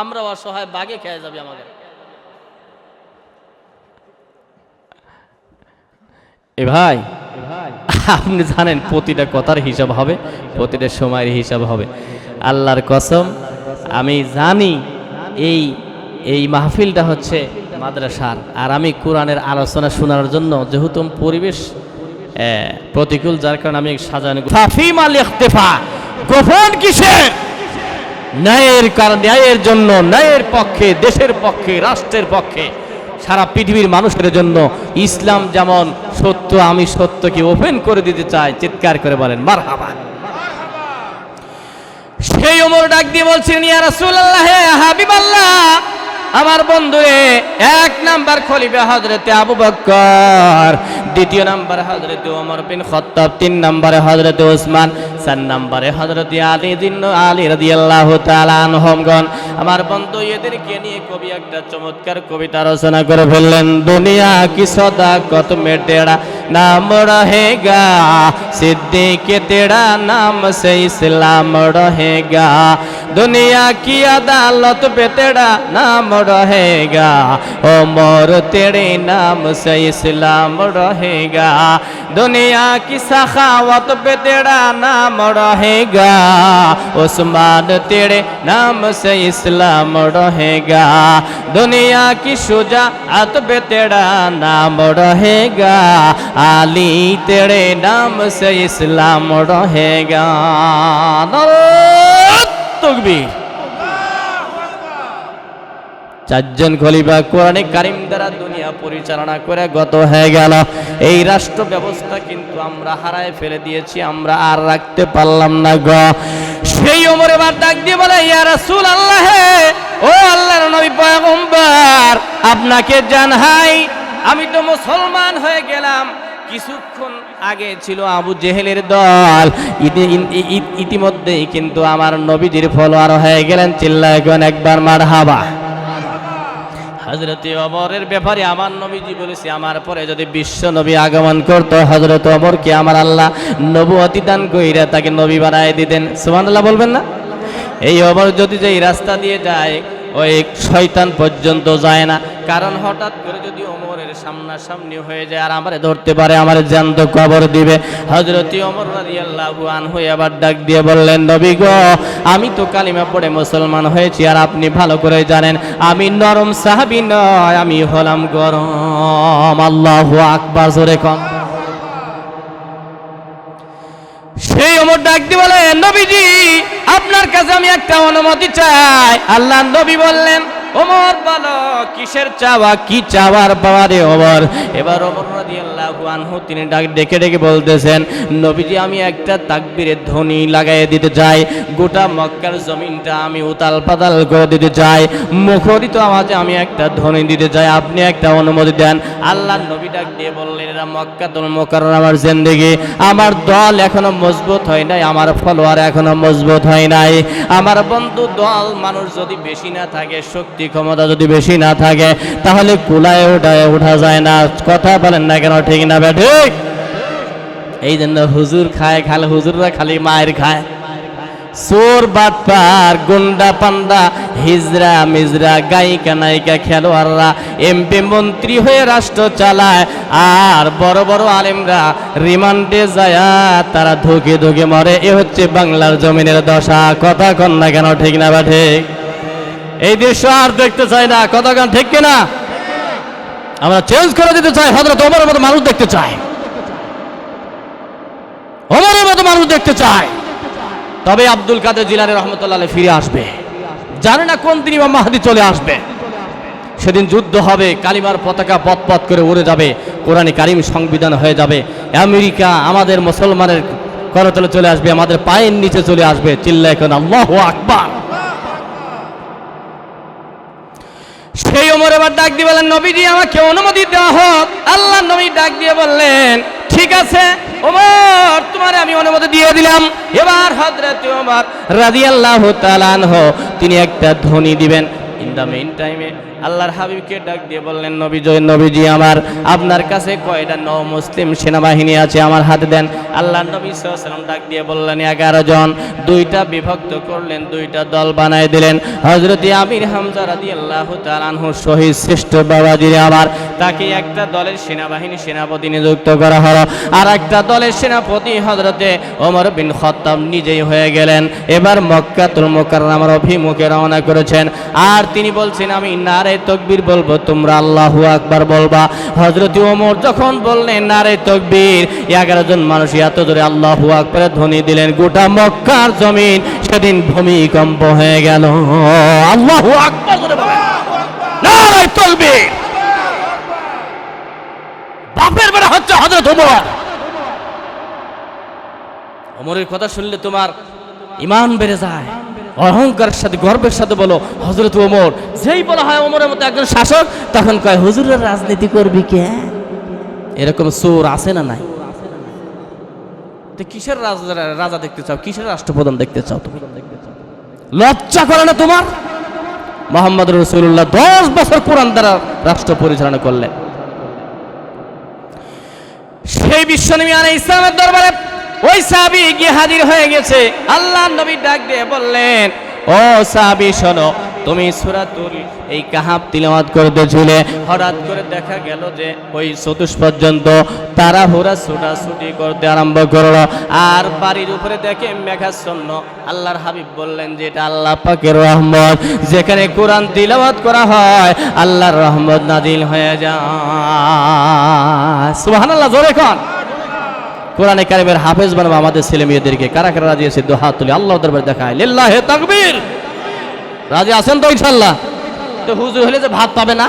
আমরা অসহায়, বাগে খেয়ে যাবে আমাদের। এ ভাই, আপনি জানেন প্রতিটা কথার হিসাব হবে, প্রতিটা সময়ের হিসাব হবে। আল্লাহর কসম, আমি জানি এই এই মাহফিলটা হচ্ছে মাদ্রাসার, আর আমি কোরআনের আলোচনা শোনার জন্য যেহেতু পরিবেশ প্রতিকূল, যার কারণে আমি সাজানো। ফাফিমাল ইখতিফা, গোপন কিসের? ন্যায়ের কারণ, ন্যায়ের জন্য, ন্যায়ের পক্ষে, দেশের পক্ষে, রাষ্ট্রের পক্ষে, সারা পৃথিবীর মানুষের জন্য। ইসলাম যেমন সত্য, আমি সত্যকে ওপেন করে দিতে চাই। চিৎকার করে বলেন মারহাবা। সেই ওমর ডাক দিয়ে বলছেন, ইয়া রাসূলুল্লাহ, হাবিবাল্লাহ, আমার বন্ধুরে, এক নাম্বার খলিফা হযরতে আবু বকর, দ্বিতীয় নাম্বার হযরতে ওমর বিন খাত্তাব, তিন নম্বরে হযরতে ওসমান, চার নম্বরে হযরতে আলী রাদিয়াল্লাহু তাআলা আনহুমগণ। আমার বন্ধু এদেরকে নিয়ে কবি একটা চমৎকার কবিতা রচনা করে ফেললেন। দুনিয়া কি সদাকত মে তেরা নাম রহেগা, সিদ্দিক তেরা নাম সে ইসলাম রহেগা। দুনিয়া কি আদালত পে তেরা নাম रहेगा, उमर तेरे नाम से इस्लाम रहेगा। दुनिया की सखावत पे तेरा नाम रहेगा, उस्मान तेरे नाम से इस्लाम रहेगा। दुनिया की शुजाअत पे तेरा नाम रहेगा, अली तेरे नाम से इस्लाम रहेगा। नारे तकबीर। চারজন খলিফা কোরআনে কারিম দ্বারা দুনিয়া পরিচালনা করে গত হয়ে গেল। এই রাষ্ট্র ব্যবস্থা কিন্তু আমরা হারায় ফেলে দিয়েছি, আমরা আর রাখতে পারলাম না গো। সেই ওমর এবার ডাক দিয়ে বলে, ইয়া রাসূলুল্লাহ, ও আল্লাহর নবী পয়গম্বর, আপনাকে জানাই আমি তো মুসলমান হয়ে গেলাম। কিছুক্ষণ আগে ছিল আবু জেহেলের দল, ইতিমধ্যেই কিন্তু আমার নবীজির ফলোয়ার হয়ে গেলেন। চিল্লায় গন একবার মারহাবা। হযরতে ওমরের ব্যাপারে আমার নবীজি বলেছে, আমার পরে যদি বিশ্ব নবী আগমন করতো, হযরত ওমরকে আমার আল্লাহ নবুয়তি দান কইরা তাকে নবী বানায় দিতেন। সুবহানাল্লাহ বলবেন না? এই ওমর যদি যেই রাস্তা দিয়ে যায়, ওই শয়তান পর্যন্ত যায় না। কারণ হঠাৎ করে যদি ওমরের সামনাসামনি হয়ে যায় আর আমারে ধরতে পারে, আমার জ্যান্ত কবর দিবে। হযরতে ওমর রাদিয়াল্লাহু আনহু এবার ডাক দিয়ে বললেন, নবী গো, আমি তো কালিমা পড়ে মুসলমান হয়েছি, আর আপনি ভালো করে জানেন আমি নরম সাহাবী নয়, আমি হলাম গরম। আল্লাহু আকবার, জোরে কম। সেই ওমর ডাক দিয়ে বলে, নবীজি, আপনার কাছে আমি একটা অনুমতি চাই। আল্লাহর নবী বললেন, ওমর বলো কিসের চাওয়া, কি চাওয়ার পাওয়ারে ওমর। এবার ওমর রাদিয়াল্লাহু আনহু তিনি ডেকে ডেকে বলতেছেন, নবীজি, আমি একটা তাকবীরের ধ্বনি লাগাইয়ে দিতে চাই, গোটা মক্কার জমিনটা আমি উতাল পাতাল করে দিতে চাই, মুখরিত আওয়াজে আমি একটা ধ্বনি দিতে চাই, আপনি একটা অনুমতি দেন। আল্লাহর নবী ডাক দিয়ে বললেন, এরা মক্কাতুল মুকাররমার জিন্দেগি, আমার দল এখনো মজবুত হয় নাই, আমার ফলোয়ার এখনো মজবুত হয় নাই। আমার বন্ধু, দল মানুষ যদি বেশি না থাকে, শক্তি ক্ষমতা যদি বেশি না থাকে, তাহলে কুলায় ওঠা যায় না। কথা বলেন না কেন, ঠিক না ঠিক? এই জন্য হুজুর খায়, খালি হুজুররা খালি মায়ের খায়, চোর বাটপার গুন্ডা পান্ডা হিজরা মিজরা গায়িকা নায়িকা খেলোয়াড়রা এমপি মন্ত্রী হয়ে রাষ্ট্র চালায়, আর বড় বড় আলেমরা রিমান্ডে যায় তারা ধুকে ধুকে মরে। এ হচ্ছে বাংলার জমিনের দশা। কথা কন না কেন, ঠিক না বা ঠিক? এই দৃশ্য আর দেখতে চাই না। কথা কন ঠিক কিনা? আমরা চেঞ্জ করে দিতে চাই। হযরত ওমরের মতো মানুষ দেখতে চাই, ওমরের মতো মানুষ দেখতে চাই। তবে আব্দুল কাদের জিলানী রহমতুল্লাহ আলাইহি ফিরে আসবে। জানে না কোন দিন ইমাম মাহদী চলে আসবে। সেদিন যুদ্ধ হবে, কালিমার পতাকা পথ পথ করে উড়ে যাবে, কোরআনে কারিম সংবিধান হয়ে যাবে। আমেরিকা আমাদের মুসলমানের করতলে চলে আসবে, আমাদের পায়ের নিচে চলে আসবে। চিল্লায় এখন আল্লাহু আকবার। সেই ওমর এবার ডাক দিয়ে বললেন, নবীজি আমাকে অনুমতি দেওয়া হোক। আল্লাহ নবী ডাক দিয়ে বললেন, ঠিক আছে ওমর, তোমারে আমি অনুমতি দিয়ে দিলাম। এবার হযরত ওমর রাদিয়াল্লাহু তাআলা আনহু তিনি একটা ধ্বনি দিবেন। ইন দ্য মেইন টাইমে আল্লাহর হাবিবকে ডাক দিয়ে বললেন, নবীজি আমার আপনার কাছে কয়টা নও মুসলিম সেনাবাহিনী আছে, আমার হাতে দেন। আল্লাহর নবী সাল্লাল্লাহু আলাইহি ওয়াসাল্লাম ডাক দিয়ে বললেন 11 জন। দুইটা বিভক্ত করলেন, দুইটা দল বানায় দিলেন। হযরত আমির হামজা রাদিয়াল্লাহু তাআলা আনহু শহীদ শ্রেষ্ঠ বাবাজিরে আমার, তাকে একটা দলের সেনাবাহিনী সেনাপতি নিযুক্ত করা হলো। আর একটা দলের সেনাপতি হযরতে ওমর বিন খাত্তাব নিজেই হয়ে গেলেন। এবার মক্কাতুল মুকাররমার অভিমুখে রওনা করেছেন। আর তিনি বলছেন, আমি নারে তাকবীর বলবো, তোমরা আল্লাহু আকবার বলবা। হযরত ওমর যখন বললেন নারে তাকবীর, 11 জন মানুষ এত জোরে আল্লাহু আকবারের ধ্বনি দিলেন, গোটা মক্কার জমিন সেদিন ভূমিকম্প হয়ে গেল। আল্লাহু আকবার জোরে বলেন, নারে তাকবীর। বাপের বেটা হচ্ছে হযরত ওমর। ওমরের কথা শুনলে তোমার ঈমান বেড়ে যায়। অহংকারের সাথে গর্বের সাথে বলো হযরত ওমর। যেই বলা হয় ওমরের মতো একজন শাসক, তখন কয় হুজুরের রাজনীতি করবি কে? এরকম চোর আছে না নাই? তো কিসের রাজা দেখতে চাও? কিসের রাষ্ট্রপ্রধান দেখতে চাও? তুমি লজ্জা করে না তোমার? মুহাম্মদ রাসূলুল্লাহ 10 বছর কোরআন দ্বারা রাষ্ট্র পরিচালনা করলেন। সেই বিশ্বনবী আলাইহিস সালামের দরবারে ওই সাহাবী গিয়ে হাজির হয়ে গেছে। আল্লাহর নবী ডাক দিয়ে বললেন, ও সাহাবী শোনো, তুমি সূরাতুল এই কাহাফ তিলাওয়াত করতেছিলে, হঠাৎ করে দেখা গেল যে ওই চতুষ্পর্যন্ত তাড়াহুড়া ছুটাছুটি করতে আরম্ভ করলো। আর বাড়ির উপরে দেখে মেঘাচ্ছন্ন। আল্লাহর হাবিব বললেন যে এটা আল্লাহ পাকের রহমত, যেখানে কোরআন তিলাওয়াত করা হয় আল্লাহর রহমত নাজিল হয়ে যায়। সুবহানাল্লাহ, জোরে কোন। কোরআনে কারিমের হাফেজ বানাবো আমাদের ছেলে মেয়েদেরকে। কারা কারা রাজি আছে? দু হাত তুলে আল্লাহর দরবারে দেখায় লিল্লাহি তাকবীর। রাজি আছেন তো ইনশাআল্লাহ? তো হুজুর হলে যে ভাত পাবে না?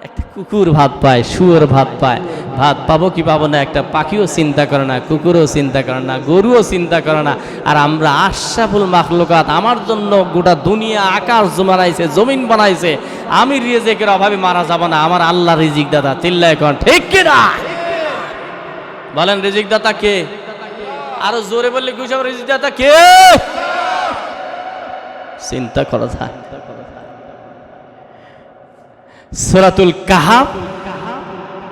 একটা কুকুর ভাত পায়, শুয়োর ভাত পায়, ভাত পাবো কি পাবো না একটা পাখিও চিন্তা করে না, কুকুরও চিন্তা করে না, গরুও চিন্তা করে না। আর আমরা আশরাফুল মাখলুকাত, আমার জন্য গোটা দুনিয়া আকাশ বানাইছে, জমিন বানাইছে, আমি রিজিকের অভাবে মারা যাব না, আমার আল্লাহ রিজিক দাতা। চিল্লায় কোন ঠিক কিনা? বলেন রিজিক দাতা কে? আরো জোরে বললে গুছাব, রিজিক দাতা কে? চিন্তা করা যায়। সূরাতুল কাহাফ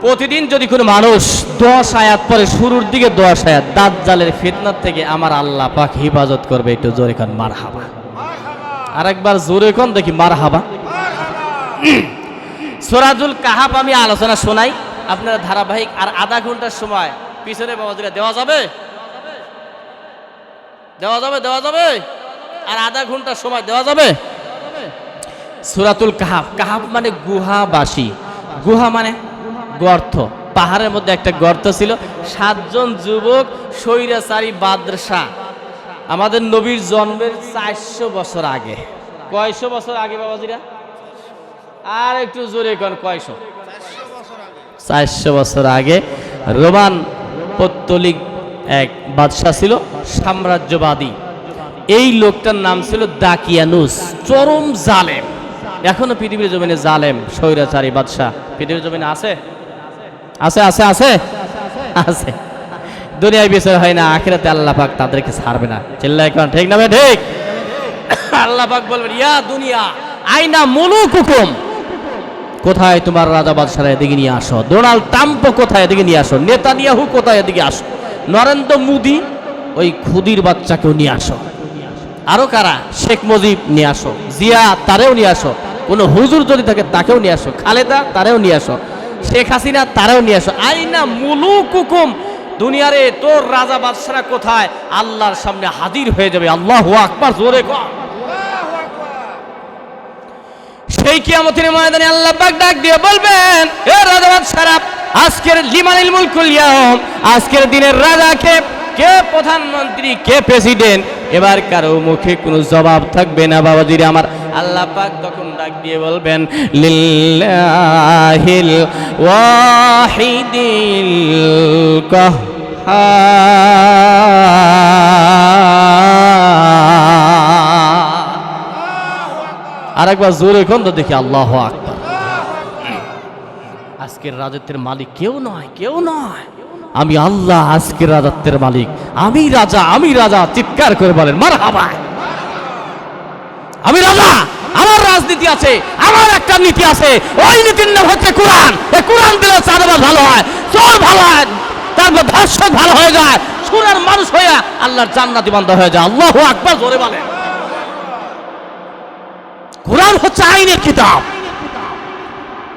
প্রতিদিন যদি কোনো মানুষ 10 আয়াত পরে, শুরুর দিকে 10 আয়াত, দাজ্জালের ফিতনার থেকে আমার আল্লাহ পাক হেফাজত করবে। একটু জোরে কোন মারহাবা। আরেকবার জোরে কোন দেখি মারহাবা। সূরাতুল কাহাফ আমি আলোচনা শোনাই আপনারা ধারাবাহিক। আর আধা ঘন্টার সময় পিছনে বাবাজিরা দেওয়া যাবে? দেওয়া যাবে? দেওয়া যাবে? আর আধা ঘন্টার সময় দেওয়া যাবে? সূরাতুল কাহাফ, কাহাফ মানে গুহাবাসী। গুহা মানে গর্ত। পাহাড়ের মধ্যে একটা গর্ত ছিল। 7 জন যুবক স্বৈরাচারী বাদশা আমাদের নবীর জন্মের 400 বছর আগে। কয়শো বছর আগে বাবাজিরা? আর একটু জোরে কোন কয়শো? 400 বছর আগে রোমান পত্তলিক এক বাদশা ছিল, সাম্রাজ্যবাদী। এই লোকটার নাম ছিল দাকিয়ানুস। চরম জালেম। এখনো পৃথিবীর জমিনে জালেম স্বৈরাচারী বাদশা পৃথিবীর জমিনে আছে? আছে আছে আছে আছে। দুনিয়ায় বিচার হয় না, আখিরাতে আল্লাহ পাক তাদেরকে ছাড়বে না। চিল্লায় কোন ঠিক না? ঠিক। আল্লাহ পাক বলবেন, ইয়া দুনিয়া আইনা মুলুকুকুম, কোথায় তোমার রাজা বাদশারা? এদিকে নিয়ে আসো। ডোনাল্ড ট্রাম্প কোথায়? এদিকে নিয়ে আসো। নেতানিয়াহু কোথায়? এদিকে আসো। নরেন্দ্র মোদি ওই খুদির বাচ্চাকেও নিয়ে আসো। আরো কারা? শেখ মুজিব নিয়ে আসো, জিয়া তারেও নিয়ে আসো, কোনো হুজুর যদি থাকে তাকেও নিয়ে আসো, খালেদা তারেও নিয়ে আসো, শেখ হাসিনা তারেও নিয়ে আসো। আইনা মুলুক হুকুম, দুনিয়ারে তোর রাজা বাদশারা কোথায়? আল্লাহর সামনে হাজির হয়ে যাবে। আল্লাহু আকবার, জোরে কর। সেই কিয়ামতের ময়দানে আল্লাহ পাক ডাক দিয়ে বলবেন, এ রাজা বাদশারা, আজকের লিমানিল মুলকুল ইয়াউম, আজকের দিনের রাজা কে? কে প্রধানমন্ত্রী, কে প্রেসিডেন্ট? এবার কারো মুখে কোনো জবাব থাকবে না বাবাজিরা আমার। আল্লাহ পাক তখন ডাক দিয়ে বলবেন, লিল্লাহিল ওয়াহিদিল কাহ্হার। আরেকবার জোরে কোন তো দেখি, আল্লাহু আকবার। আজকের রাজত্বের মালিক কেউ নয়, কেউ নয়, আমি আল্লাহ আজকের রাজত্বের মালিক। আমি রাজা, আমি রাজা, চিৎকার করে বলেন মারহাবা। আমি রাজা, আমার রাজনীতি আছে, আমার একটা নীতি আছে, ওই নীতির নাম হচ্ছে কোরআন। এই কোরআন দিলে চাঁদাবাজ ভালো হয়, চোর ভালো হয়, তারপর ধর্ষক ভালো হয়ে যায়, সুরের মানুষ হয়ে আল্লাহর জান্নাতি বান্দা হয়ে যায়। আল্লাহু আকবার, জোরে বলেন। কোরআন হচ্ছে আইনের কিতাব।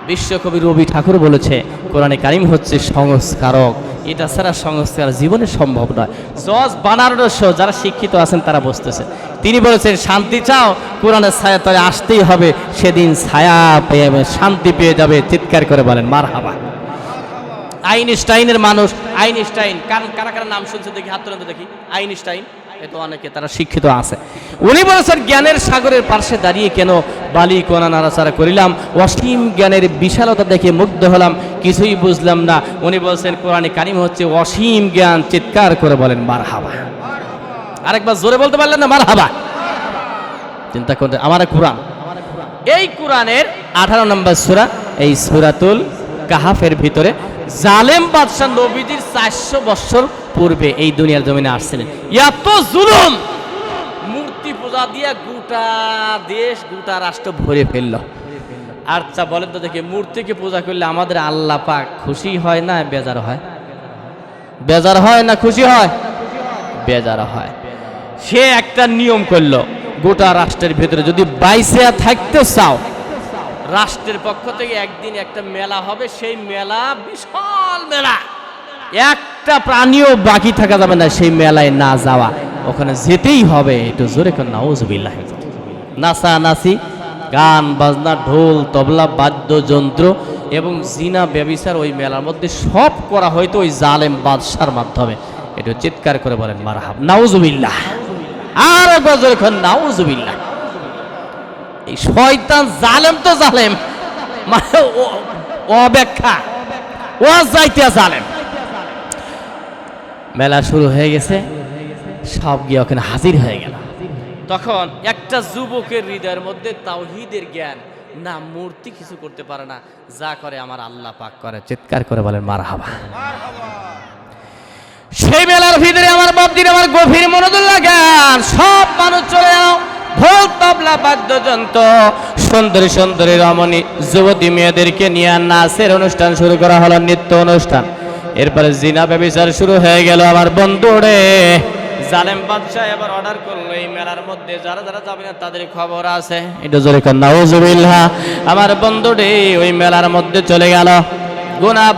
বিশ্বকবি রবি ঠাকুর বলেছে, কোরআনে কারিম হচ্ছে সংস্কারক। এটা ছাড়া সংস্কার জীবনে সম্ভব নয়। জজ বানারস যারা শিক্ষিত আছেন তারা বুঝতেছে। তিনি বলেছেন, শান্তি চাও, কোরআনের ছায়া তলে আসতেই হবে, সেদিন ছায়া পেয়ে শান্তি পেয়ে যাবে। চিৎকার করে বলেন মারহাবা। আইনস্টাইনের মানুষ, আইনস্টাইন, কারা কারা নাম শুনছে দেখি, হাত তুলে দেখি। আইনস্টাইন, এতো অনেকে তারা শিক্ষিত আছে। উনি বলেছেন, জ্ঞানের সাগরের পাশে দাঁড়িয়ে কেন বালি কোনা নাড়াচাড়া করিলাম, অসীম জ্ঞানের বিশালতা দেখে মুগ্ধ হলাম, কিছুই বুঝলাম না। উনি বলছেন, কোরআনে কারিম হচ্ছে অসীম জ্ঞান। চিৎকার করে বলেন মারহাবা। আরেকবার জোরে বলতে পারলেন না মারহাবা? চিন্তা করতে আমার কোরআন, এই কোরআনের 18 নম্বর সূরা, এই সূরাতুল কাহাফের ভিতরে জালেম বাদশা নবীজির 400 বছর পূর্বে এই দুনিয়ার জমিনে আসছিলেন। এত জুলুম, মূর্তি পূজা দিয়ে গোটা দেশ, গোটা রাষ্ট্র ভরে ফেললো। আচ্ছা বলেন তো দেখি, মূর্তিকে পূজা করলে আমাদের আল্লাহ পাক খুশি হয় না বেজার হয়? বেজার হয় না খুশি হয়? বেজার হয়। সে একটা নিয়ম করলো, গোটা রাষ্ট্রের ভিতরে যদি বাইসে থাকতে চাও, রাষ্ট্রের পক্ষ থেকে একদিন একটা মেলা হবে, সেই মেলা বিশাল মেলা, একটা প্রাণীও বাকি থাকা যাবে না সেই মেলায় না যাওয়া, ওখানে যেতেই হবে। একটু জোরে করে নাউজুবিল্লাহ। নাচা নাচি, গান বাজনা, ঢোল তবলা, বাদ্যযন্ত্র এবং জিনা ব্যভিচার ওই মেলার মধ্যে সব করা হয়তো ওই জালেম বাদশার মাধ্যমে। একটু চিৎকার করে বলেন মারহাব, নাউজুবিল্লাহ। আর একবার জোরে করে নাউজুবিল্লাহ। এই শয়তান জালেম তো জালেম, মানে অব্যাখ্যা, ও যাইতে জালেম। মেলা শুরু হয়ে গেছে, সব গিয়ে ওখানে হাজির হয়ে গেল। তখন একটা যুবকের হৃদয়ের মধ্যে তাওহীদের জ্ঞান, না মূর্তি কিছু করতে পারে না, যা করে আমার আল্লাহ পাক করে। চিৎকার করে বলেন মারহাবা। সেই মেলার ভিতরে আমার বাপদিন, আমার গভীর মনোযোগ লাগান, সব মানুষ চলে যাও, ঢোল তবলা বাদ্যযন্ত্র, সুন্দরী সুন্দরী রমণী যুবতী মেয়েদেরকে নিয়ে নাচের অনুষ্ঠান শুরু করা হলো, নৃত্য অনুষ্ঠান। এরপরে জিনা ব্যভিচার শুরু হয়ে গেল। আমার বন্ধুরে, জালেম বাদশা এবার অর্ডার করলো, এই মেলার মধ্যে যারা যারা যাবে না তাদের খবর আছে। এটা জোরে কর নাউজুবিল্লাহ। আমার বন্ধুরে ওই মেলার মধ্যে চলে গেল, গুনাহ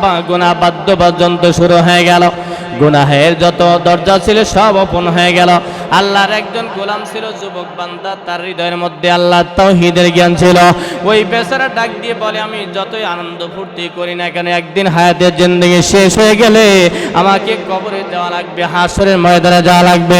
বাদ্যযন্ত্র শুরু হয়ে গেল, গুনাহের যত দরজা ছিল সব ওপেন হয়ে গেল। আল্লাহর একজন গোলাম ছিল, যুবক বান্দা, তার হৃদয়ের মধ্যে আল্লাহ তাওহীদের জ্ঞান ছিল। ওই বেচারা ডাক দিয়ে বলে, আমি যতই আনন্দ ফুর্তি করি না কেন, একদিন হায়াতের জিন্দেগি শেষ হয়ে গেলে আমাকে কবরে যাওয়া লাগবে, হাসরের ময়দানে যাওয়া লাগবে।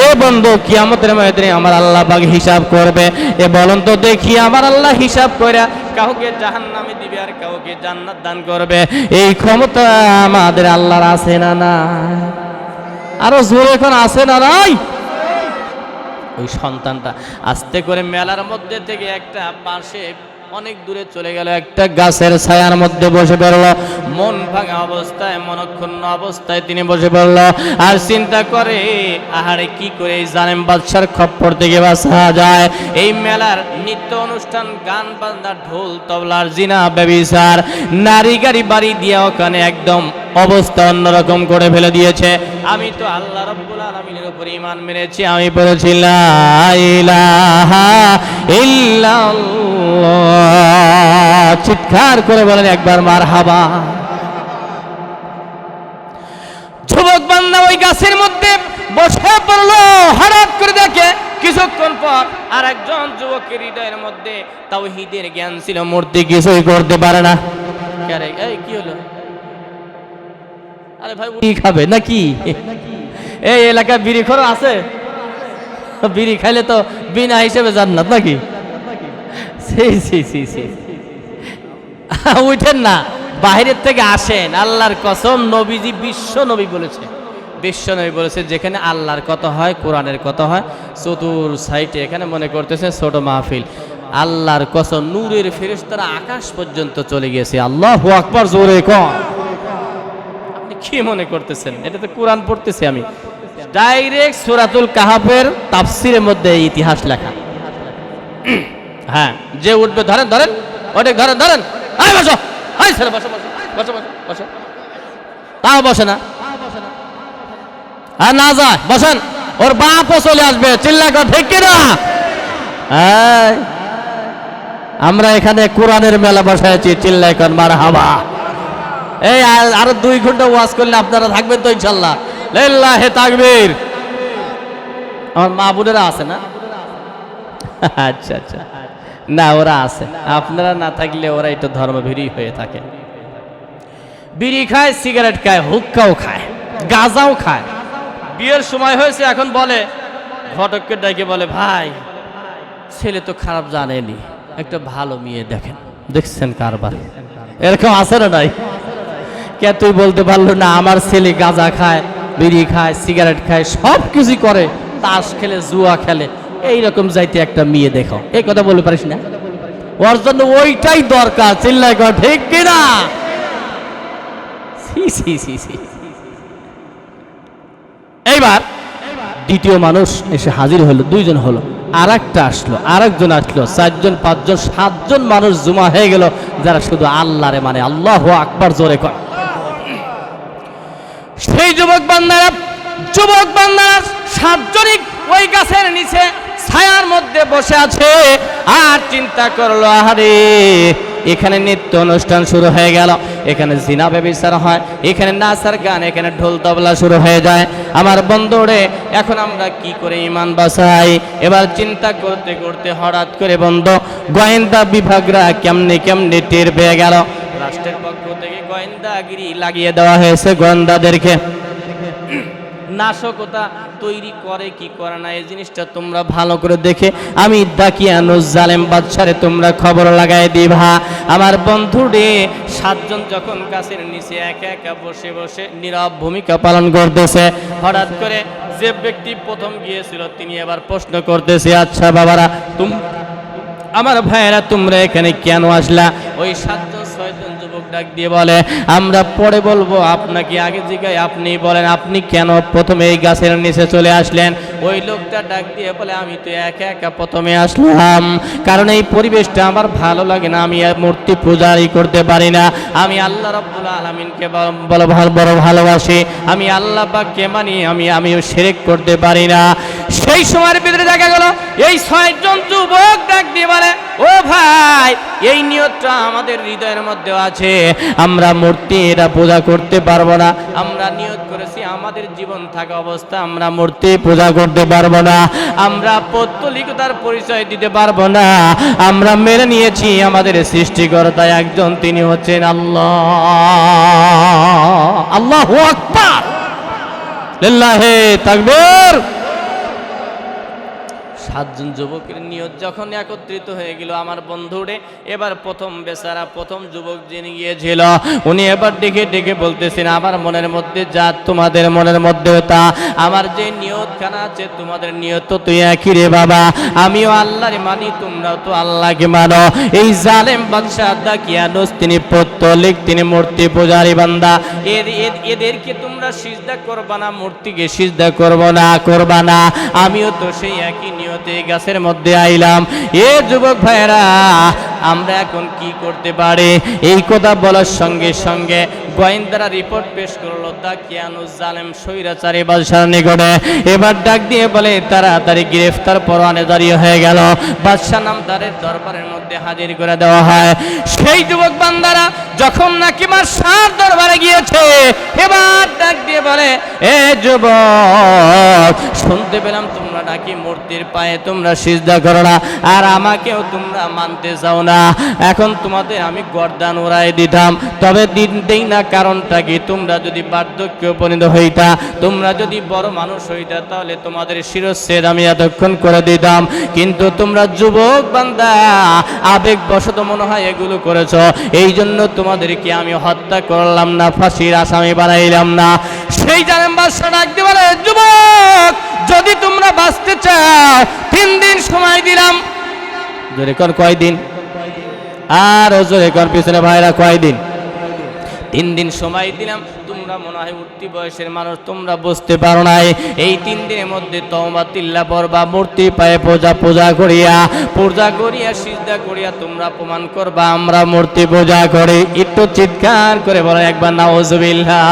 এ বন্ধু, কিয়ামতের ময়দানে আমার আল্লাহ পাক হিসাব করবে। এ বলুন তো দেখি, আমার আল্লাহ হিসাব করে কাউকে জাহান্নামে দিবে আর কাউকে জান্নাত দান করবে, এই ক্ষমতা আমাদের আল্লাহর আছে না না? আরো জোরে এখন আছে না নাই? ওই সন্তানটা আস্তে করে মেলার মধ্যে থেকে একটা পাশে অনেক দূরে চলে গেল, একটা গাছের ছায়ার মধ্যে বসে পড়ল। মন ভাঙা অবস্থায়, মনক্ষুণ্ণ অবস্থায় তিনি বসে পড়ল আর চিন্তা করে, আহারে কি করে এই জালেম বাদশার খপ্পর থেকে বাঁচা যায়। এই মেলার নিত্য অনুষ্ঠান, গান বাজনা, ঢোল তবলার, জিনা ব্যভিচার, নারী গাড়ি বাড়ি দিয়ে ওখানে একদম অবস্থা অন্যরকম করে ফেলে দিয়েছে। আমি তো আল্লাহ রাব্বুল আলামিনের উপর ঈমান মেনেছি, আমি বলেছি লা ইলাহা ইল্লাল্লাহ। চিৎকার করে বলেন একবার মারহাবা। যুবক বান্দা ওই গাছের মধ্যে বসে পড়লো। হঠাৎ করে দেখে কিছুক্ষণ পর আর একজন যুবকের হৃদয়ের মধ্যে তাওহীদের জ্ঞান ছিল, মূর্তি কিছুই করতে পারে না। এই কি হলো? আরে ভাই বিড়ি খাবে নাকি? এই এলাকায় বিড়ি খোর আছে? বিড়ি খাইলে তো বিনা হিসেবে জান্নাত নাকি? উঠেন না, বাহিরের থেকে আসেন। আল্লাহর কসম, নবীজি বিশ্ব নবী বলেছে, বিশ্ব নবী বলেছে যেখানে আল্লাহর কথা হয়, কোরআনের কথা হয়, চতুর সাইটে এখানে মনে করতেছে ছোট মাহফিল। আল্লাহর কসম, নূরের ফেরেশতারা আকাশ পর্যন্ত চলে গিয়েছে। আল্লাহু আকবার, জোরে কর। আপনি কি মনে করতেছেন? এটা তো কোরআন পড়তেছি আমি, ডাইরেক্ট সূরাতুল কাহাফের তাফসীরের মধ্যে ইতিহাস লেখা। হ্যাঁ, যে উঠবে ধরেন ধরেন, ওটা ধরেন ধরেন, আয় বসো, আয় ছেলে বসো বসো বসো বসো বসো। তাও বসে না, আর না যায় বসেন, ওর বাপও চলে আসবে। চিল্লা কর ঠিক কিনা? আমরা এখানে কোরআনের মেলা বসাইছি, চিল্লাই কর মারহাবা। এই আরো 2 ঘন্টা ওয়াজ করলে আপনারা থাকবেন তো ইনশাল্লাহ। লিল্লাহি তাকবীর। আমার মা বোনেরা আছে না? আচ্ছা আচ্ছা, না ওরা আছে, আপনারা না থাকলে ওরা একটু ধর্মভীরী হয়ে থাকে। বিড়ি খায়, সিগারেট খায়, হুক্কাও খায়, গাঁজাও খায়। বিয়ের সময় হয়েছে, এখন বলে ঘটককে ডেকে বলে, ভাই ছেলে তো খারাপ জানেনি, একটা ভালো মেয়ে দেখেন। দেখছেন কারবার? এরকম আছে না নাই? কে তুই বলতে পারলো না আমার ছেলে গাঁজা খায়, বিড়ি খায়, সিগারেট খায়, সব কিছুই করে, তাস খেলে, জুয়া খেলে, এইরকম যাইতে একটা মেয়ে দেখো। এই কথা বলতে পারিস না? ওর জন্য ওইটাই দরকার। চিল্লাই কর ঠিক কিনা? এইবার দ্বিতীয় মানুষ এসে হাজির হলো, 2 জন হলো, আর একটা আসলো, আর একজন আসলো, 4 জন, 5 জন, 7 জন মানুষ জমা হয়ে গেল, যারা শুধু আল্লাহরে মানে। আল্লাহু আকবার, জোরে কর। সেই যুবক বান্দারা 7 জনই ওই গাছের নিচে ছায়ার মধ্যে বসে আছে আর চিন্তা করলো, আহারে এখানে নিত্য অনুষ্ঠান শুরু হয়ে গেল, এখানে জিনা ব্যভিচার হয়, এখানে নাচার গান, এখানে ঢোল তবলা শুরু হয়ে যায়। আমার বন্ধুরে, এখন আমরা কি করে ঈমান বাঁচাই? এবার চিন্তা করতে করতে হঠাৎ করে বন্ধু গোয়েন্দা বিভাগরা কেমনে কেমনে টের পেয়ে গেল। রাষ্ট্রের পক্ষ থেকে গোয়েন্দাগিরি লাগিয়ে দেওয়া হয়েছে গোয়েন্দাদেরকে। নাশকতা তৈরি করে কি করে না, এই জিনিসটা তোমরা ভালো করে দেখে আমি দাকিয়ানুজ জালেম বাদশারে তোমরা খবর লাগাই দিবা। আমার বন্ধুরে 7 জন যখন গাছের নিচে একা একা বসে বসে নীরব ভূমিকা পালন করতেছে, হঠাৎ করে যে ব্যক্তি প্রথম গিয়েছিল তিনি এবার প্রশ্ন করতেছে, আচ্ছা বাবারা, আমার ভাইয়েরা তোমরা এখানে কেন আসলা? ওই 7 জন 6 জন যুবক ডাক দিয়ে বলে, আমরা পরে বলবো, আপনাকে আগে জিজ্ঞাসা, আপনি বলেন আপনি কেন প্রথমে এই গাছের নিচে চলে আসলেন? ওই লোকটা ডাক দিয়ে বলে, আমি তো একা একা প্রথমে আসলাম, কারণ এই পরিবেশটা আমার ভালো লাগে না, আমি মূর্তি পূজারি করতে পারি না, আমি আল্লাহ রাব্বুল আলামিনকে বড় ভালোবাসি, আমি আল্লাহ পাককে মানি, আমিও শিরক করতে পারি না। সেই সময়ের ভিতরে দেখা গেল এই 6 জন যুবক ডাক দিয়ে বলে, ও ভাই, এই নিয়তটা আমাদের হৃদয়ের মধ্যে আছে, আমরা মূর্তি এটা পূজা করতে পারবো না, আমরা নিয়ত করেছি আমাদের জীবন থাকা অবস্থা আমরা মূর্তি পূজা করতে পারবো না, আমরা পৌত্তলিকতার পরিচয় দিতে পারবো না, আমরা মেনে নিয়েছি আমাদের সৃষ্টিকর্তা একজন, তিনি হচ্ছেন আল্লাহ। আল্লাহু আকবার, লিল্লাহি তাকবীর। সাতজন যুবকের নিয়ত যখন একত্রিত হয়ে গেল আমার বন্ধুরে, এবার প্রথম বেচারা প্রথম যুবক যিনি গিয়েছিল উনি এবার ডেকে ডেকে বলতেছেন, আমার মনের মধ্যে যা তোমাদের মনের মধ্যে তা, আমার যে নিয়তখানা আছে তোমাদের নিয়ত তো তুই একই রে বাবা, আমিও আল্লাহরে মানি তোমরাও তো আল্লাহকে মানো। এই জালেম বাদশাহ দাকিয়ানুস তিনি পত্তলিক, তিনি মূর্তি পূজারী বান্দা, এদেরকে তোমরা সিজদা করবা না, মূর্তিকে সিজদা করবা না, আমিও তো সেই একই নিয়তে গাছের মধ্যে আইলাম। এ যুবক ভাইরা আমরা এখন কি করতে পারি? এই কথা বলার সঙ্গে সঙ্গে গোয়েন্দারা রিপোর্ট পেশ করলো দাকিয়ানুস জালেম স্বৈরাচারী বাদশার নিকটে। এবার ডাক দিয়ে বলে তাড়াতাড়ি গ্রেফতার পরোয়ানা জারি হয়ে গেল, বাদশা নামদারের দরবারের মধ্যে হাজির করে দেওয়া হয়। সেই যুবক বান্দারা যখন নাকি বাদশার দরবারে গিয়েছে, এবার ডাক দিয়ে বলে, এ যুবক শুনতে পেলাম তোমরা নাকি মূর্তির পায়ে তোমরা সিজদা করো না, আর আমাকেও তোমরা মানতে চাও না। এখন তোমাদের আমি গর্দান উড়াই দিতাম, তবে দিন দেই না, কারণটা কি? তোমরা যদি বার্ধক্যে উপনীত হইতা, তোমরা যদি বড় মানুষ হইতা, তাহলে তোমাদের শিরচ্ছেদ আমি এতক্ষণ করে দিতাম। কিন্তু তোমরা যুবক বান্দা আবেগবশত মনে হয় এগুলো করেছ, এই জন্য তোমাদেরকে আমি হত্যা করলাম না, ফাঁসির আসামি বানাইলাম না। সেই জালেম বাদশা ডাক দিয়ে বলে, যুবক যদি তোমরা বাঁচতে চাও 3 দিন সময় দিলাম। জোরে কর কয়দিন? আর জোরে কর পিছনে ভাইরা কয়দিন? 3 দিন সময় দিলাম। তোমরা মনে হয় উঠতি বয়সের মানুষ, তোমরা বুঝতে পারো নাই। এই 3 দিনের মধ্যে তওবা তিল্লা পড়বা, মূর্তি পায়ে পূজা করিয়া সিজদা করিয়া তোমরা প্রমাণ করবা আমরা মূর্তি পূজা করি। একটু চিৎকার করে বলো একবার নাউজুবিল্লাহ।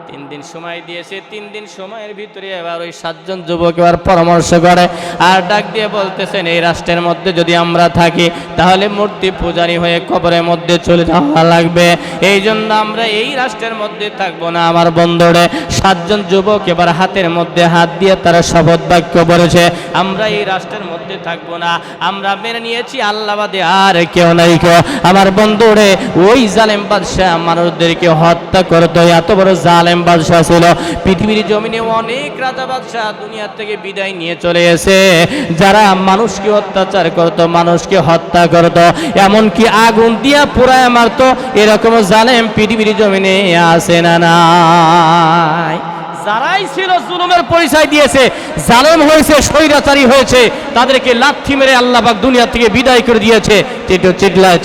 3 দিন সময় দিয়েছে। 3 দিন সময়ের ভিতরে এবার ওই 7 জন যুবক এবার পরামর্শ করে আর ডাক দিয়ে বলতেছেন, এই রাষ্ট্রের মধ্যে যদি আমরা থাকি তাহলে মূর্তি পূজারী হয়ে কবরের মধ্যে চলে যাওয়া লাগবে, এই জন্য আমরা এই রাষ্ট্রের মধ্যে থাকবো না। আমার বন্ধুরে 7 জন যুবক এবার হাতের মধ্যে হাত দিয়ে তারা শপথ বাক্য বলেছে, আমরা এই রাষ্ট্রের মধ্যে থাকবো না, আমরা মেনে নিয়েছি আল্লাহ বাদে আর কেউ নাই কেউ। আমার বন্ধুরে ওই জালেম বাদশাহ মানুষদেরকে হত্যা করতো, এত বড় জালেম বাদশাহ ছিল। পৃথিবীর জমিনে অনেক রাজা বাদশাহ দুনিয়া থেকে বিদায় নিয়ে চলে এসে, যারা মানুষকে অত্যাচার করত, মানুষকে হত্যা করত, এমনকি আগুন দিয়া পোড়ায় মারত, এরকম জালেম পৃথিবীর জমিনে আছে না নাই? যারাই ছিল জুলুমের পরিচয় দিয়েছে, জালেম হয়েছে, স্বৈরাচারী হয়েছে, তাদেরকে লাথি মেরে আল্লাহ পাক দুনিয়া থেকে বিদায় করে দিয়েছে।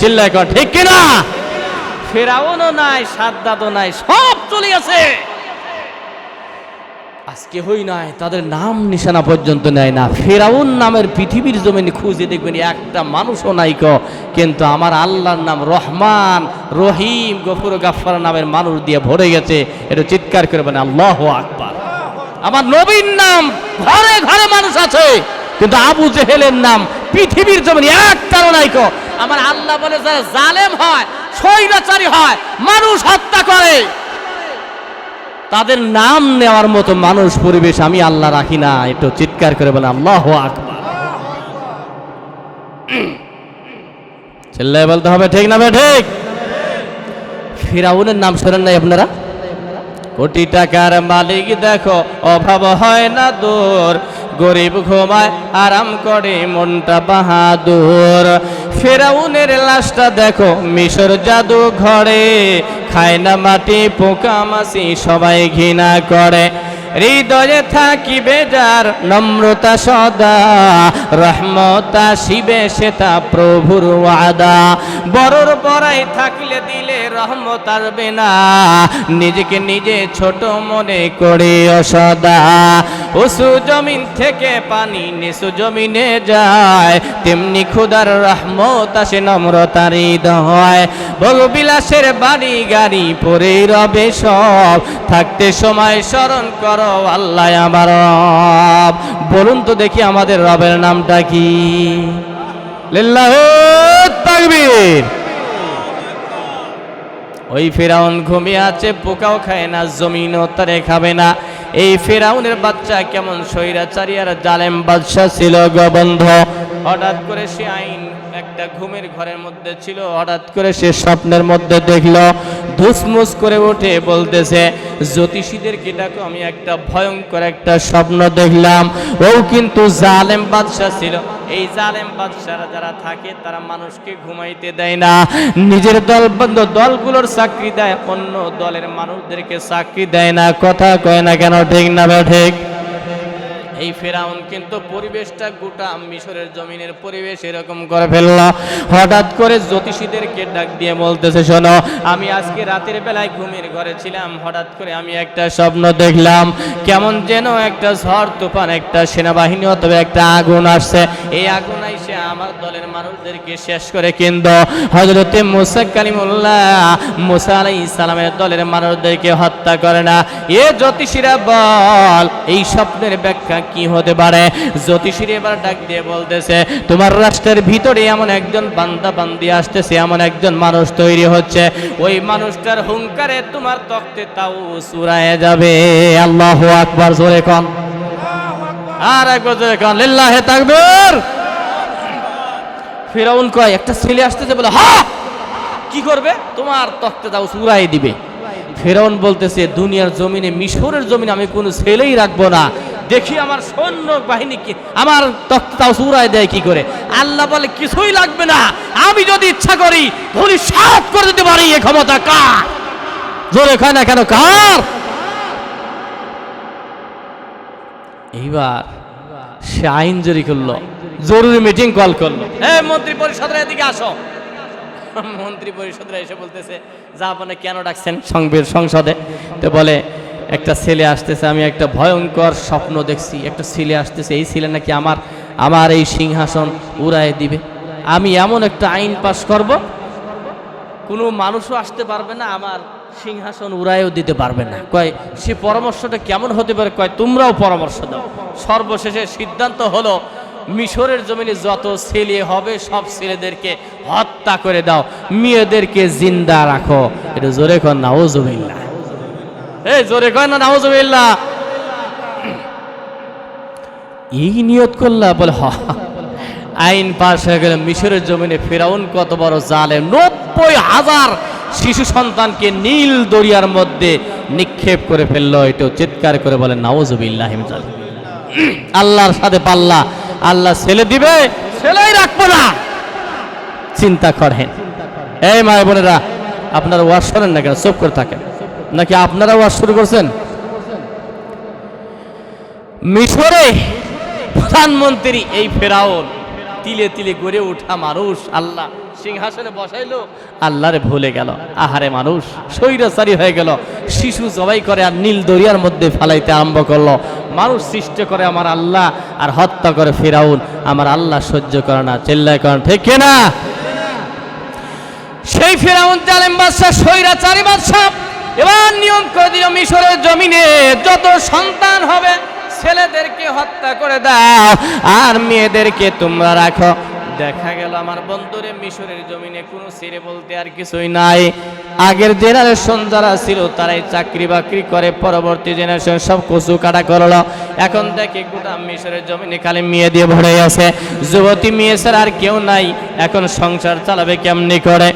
চিল্লায় কর ঠিক কিনা? ফেরাউনও নাই, সাদ্দাতও নাই, সব চলে গেছে। আজকে হই নাই, তাদের নাম নিশানা পর্যন্ত নেয় না। ফেরাউন নামের পৃথিবীর জমিনে খুঁজে দেখবেন একটা মানুষও নাই ক, কিন্তু আমার আল্লাহর নাম রহমান, রহিম, গফুর, গাফফার নামের মানুষ দিয়ে ভরে গেছে। এটা চিৎকার করে বলেন আল্লাহু আকবার। আমার নবীর নাম ঘরে ঘরে মানুষ আছে, কিন্তু আবু জেহেলের নাম পৃথিবীর জমিনে একটাও নাই ক। আমার আল্লাহ বলে যারা জালেম হয়, স্বৈরাচারী হয়, মানুষ হত্যা করে, তাদের নাম নেওয়ার মতো মানুষ পরিবেশ আমি আল্লাহ রাখি না। একটু চিৎকার করে বলে আল্লাহু আকবার। চিল্লায় বলতে হবে ঠিক না ঠিক? ফিরাউনের নাম শোনেন নাই আপনারা? কোটি টাকার মালিক দেখো অভাব হয় না দূর, গরিব ঘুমায় আরাম করে মনটা বাহাদুর। ফেরাউনের লাশটা দেখো মিশর জাদু ঘরে, খায় না মাটি পোকা মাছি সবাই ঘৃণা করে। হৃদয়ে থাকিবে যার নম্রতা সদা, রহমতা শিবে সেটা প্রভুর ওয়াদা। বড়র বড়াই থাকলে দিলে রহমত আসবে না, নিজেকে নিজে ছোট মনে করে অসদা। উঁচু জমিন থেকে পানি নিচু জমিনে যায়, তেমনি খোদার রহমত আসে নম্রতার হৃদয়। ভোগবিলাসের বাড়ি গাড়ি পরে রবে সব, থাকতে সময় স্মরণ কর আল্লাহ আমার রব। বলুন তো দেখি আমাদের রবের নামটা কি? লিল্লাহু তাকবীর। ওই ফেরাউন ঘুমিয়ে আছে, পোকাও খায় না, জমিনও তারে খাবে না। এই ফেরাউনের বাচ্চা কেমন স্বৈরাচারী আর জালেম বাদশা ছিল গো বন্ধু। হঠাৎ করে সে একটা ঘুমের ঘরের মধ্যে ছিল, হঠাৎ করে সে স্বপ্নের মধ্যে দেখলো ধুসমুস করে উঠে বলতেছে, জ্যোতিষীদেরকে ডাকো, আমি একটা ভয়ঙ্কর একটা স্বপ্ন দেখলাম। ও কিন্তু জালেম বাদশা ছিল। এই জালেম বাদশারা যারা থাকে তারা মানুষকে ঘুমাইতে দেয় না, নিজের দলগুলোর চাকরি দেয়, অন্য দলের মানুষদেরকে চাকরি দেয় না। কথা কয় না কেন? ঠিক না ঠিক? এই ফেরাউন কিন্তু পরিবেশটা গোটা মিশরের জমিনের পরিবেশ এরকম করে ফেলল। হঠাৎ করে জ্যোতিষীদেরকে ডাক দিয়ে বলতেছে, শোনো, আমি আজকে রাতের বেলায় ঘুমের ঘরে ছিলাম, হঠাৎ করে আমি একটা স্বপ্ন দেখলাম, কেমন যেন একটা ঝড় তুফান, একটা সেনাবাহিনী অথবা একটা আগুন আসছে। এই আগুন আইসে আমার দলের মানুষদেরকে শেষ করে, কিন্তু হযরতে মুসা কালিমুল্লাহ, মুসা আলাইহিস সালামের দলের মানুষদেরকে হত্যা করে না। এ জ্যোতিষীরা বল, এই স্বপ্নের ব্যাখ্যা কি হতে পারে? জ্যোতিষীরা এবার ডাক দিয়ে বলতেছে, তোমার রাষ্ট্রের ভিতরে এমন একজন বান্দা বান্দি আসতেছে, এমন একজন মানুষ তৈরি হচ্ছে, ওই মানুষটার হুঙ্কারে তোমার তখ্তে তাও চুরায় যাবে। আল্লাহু আকবার, জোরে কোন, আর একবার জোরে কোন, লিল্লাহি তাকবীর। ফিরাউন কয়, একটা ছেলে আসতেছে, বলে হ্যাঁ, কি করবে? তোমার তখ্তে তাও চুরাই দিবে। ফিরাউন বলতেছে, দুনিয়ার জমিনে, মিশরের জমিনে আমি কোনো ছেলেই রাখবো না, দেখি আমার সৈন্য বাহিনী কি আমার তখ্তাও চুরাই দেয় কি করে। আল্লাহ বলে, কিছুই লাগবে না, আমি যদি ইচ্ছা করি ধরি সাত করে দিতে পারি। এ ক্ষমতা কার? জোরে খায় না কেন, কার? এইবার সে আইন জারি করলো, জরুরি মিটিং কল করলো, মন্ত্রী পরিষদের এদিকে আসো। মন্ত্রী পরিষদরা এসে বলতেছে, যা আপনি কেন ডাকছেন সংসদে? তো বলে, একটা ছেলে আসতেছে, আমি একটা ভয়ঙ্কর স্বপ্ন দেখছি, একটা ছেলে আসতেছে, এই ছেলে নাকি আমার এই সিংহাসন উড়ায় দিবে। আমি এমন একটা আইন পাশ করব, কোনো মানুষও আসতে পারবে না, আমার সিংহাসন উড়ায়ও দিতে পারবে না। কয়, সে পরামর্শটা কেমন হতে পারে? কয়, তোমরাও পরামর্শ দাও। সর্বশেষে সিদ্ধান্ত হলো, মিশরের জমিনে যত ছেলে হবে সব ছেলেদেরকে হত্যা করে দাও, মেয়েদেরকে জিন্দা রাখো। এটা জোরে কর নাউজুবিল্লাহ, জোরে কর না নাউজুবিল্লাহ। এই নিয়ত করলা, বলে হ। আইন পাশ হয়ে গেল। মিশরের জমিনে ফিরাউন কত বড় জালেম, 90,000 শিশু সন্তানকে নীল দরিয়ার মধ্যে নিক্ষেপ করে ফেললো। এটাও চিৎকার করে বলে নাউজুবিল্লাহ। আল্লাহর সাথে পাল্লা, আল্লাহ ছেলে দিবে, ছেলেই রাখবো না। চিন্তা করেন। এই মায়ের বোনেরা, আপনারা ওয়াজ শোনেন না কেন? চুপ করে থাকেন, নাকি আপনারা ওয়াজ শুরু করছেন? মিশরে প্রধানমন্ত্রী এই ফেরাউন, তিলে তিলে গড়ে ওঠা মানুষ, আল্লাহ সিংহাসনে বসাইলো, আল্লাহরে ভুলে গেল। আহারে মানুষ স্বৈরাচারী হয়ে গেল, শিশু জবাই করে আর নীল দরিয়ার মধ্যে ফালাইতে আরম্ভ করলো। মানুষ সৃষ্টি করে আমার আল্লাহ, আর হত্যা করে ফিরাউন, আমার আল্লাহ সহ্য করে না। চিল্লায় করেন ঠিক না? সেই ফিরাউন জালেম বাদশা, স্বৈরাচারী বাদশা এবার নিয়ম করে দিল, মিশরের জমিনে যত সন্তান হবে ছেলেদেরকে হত্যা করে দাও, আর মেয়েদেরকে তোমরা রাখো। দেখা গেল আমার বন্ধুরে, মিশরের জমিনে কোনো ছেলে বলতে আর কিছুই নাই। আগের জেনারেশন যারা ছিল তারাই চাকরি বাকরি করে, পরবর্তী জেনারেশন সব কচু কাটা করলো। এখন দেখে গোটা মিশরের জমিনে খালি মেয়ে দিয়ে ভরে আছে, যুবতী মেয়ে ছাড়া আর কেউ নাই। এখন সংসার চালাবে কেমনি করে,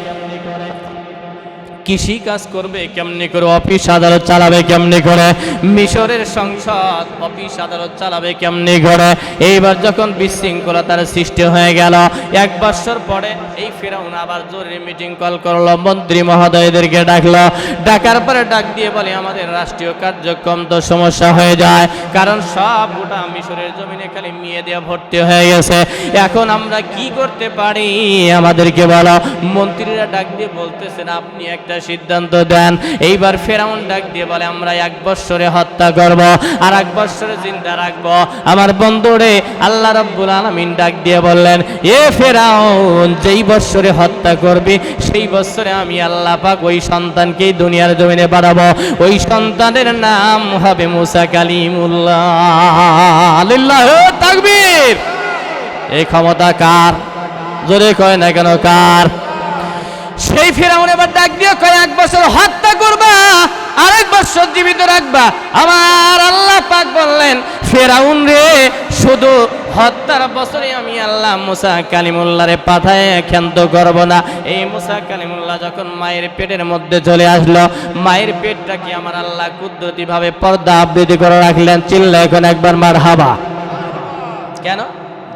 কৃষি কাজ করবে কেমনি করে, অফিস আদালত চালাবে কেমনি করে, মিশরের সংসদ অফিস আদালত চালাবে কেমনি করে। এইবার যখন বিশৃঙ্খলতার সৃষ্টি হয়ে গেল, 1 বছর পরে এই ফিরাউন আবার জরুরি মিটিং কল করলো, মন্ত্রী মহোদয়দেরকে ডাকলো। ডাকার পরে ডাক দিয়ে বলে, আমাদের রাষ্ট্রীয় কার্যক্রম তো সমস্যা হয়ে যায়, কারণ সব গোটা মিশরের জমিনে খালি মেয়ে দিয়ে ভর্তি হয়ে গেছে। এখন আমরা কি করতে পারি, আমাদেরকে বলো। মন্ত্রীরা ডাক দিয়ে বলতেছেন, আপনি একটা সিদ্ধান্ত দেন। এইবার ফেরাউন ডাক দিয়ে বলে, আমরা 1 বছরে হত্যা করব, আর 1 বছরে জিন্দা রাখবো। আমার বন্ধুরে, আল্লাহ রাব্বুল আলামিন ডাক দিয়ে বললেন, এ ফেরাউন, যেই বছরে হত্যা করবি সেই বছরে আমি আল্লাহ পাক ওই সন্তানকেই দুনিয়ার জমিনে বাড়াবো। ওই সন্তানের নাম হবে মুসা কালিমুল্লাহ। লিল্লাহি তাকবীর। এই ক্ষমতা কার? জোরে কয় না কেন, কার? সেই ফিরাউন এবার ডাক দিয়ে কয়, 1 বছর হত্যা করবা, আর 1 বছর জীবিত রাখবা। আমার আল্লাহ পাক বললেন, ফিরাউন রে, শুধু হত্যার বছরে আমি আল্লাহ মুসা কালিমুল্লাহরে পাঠায় ক্ষান্ত করব না। এই মুসা কালিমুল্লাহ যখন মায়ের পেটের মধ্যে চলে আসলো, মায়ের পেটটাকে আমার আল্লাহ কুদরতিভাবে পর্দা আবৃত্তি করে রাখলেন। চিল্লা এখন একবার মারহাবা। কেন?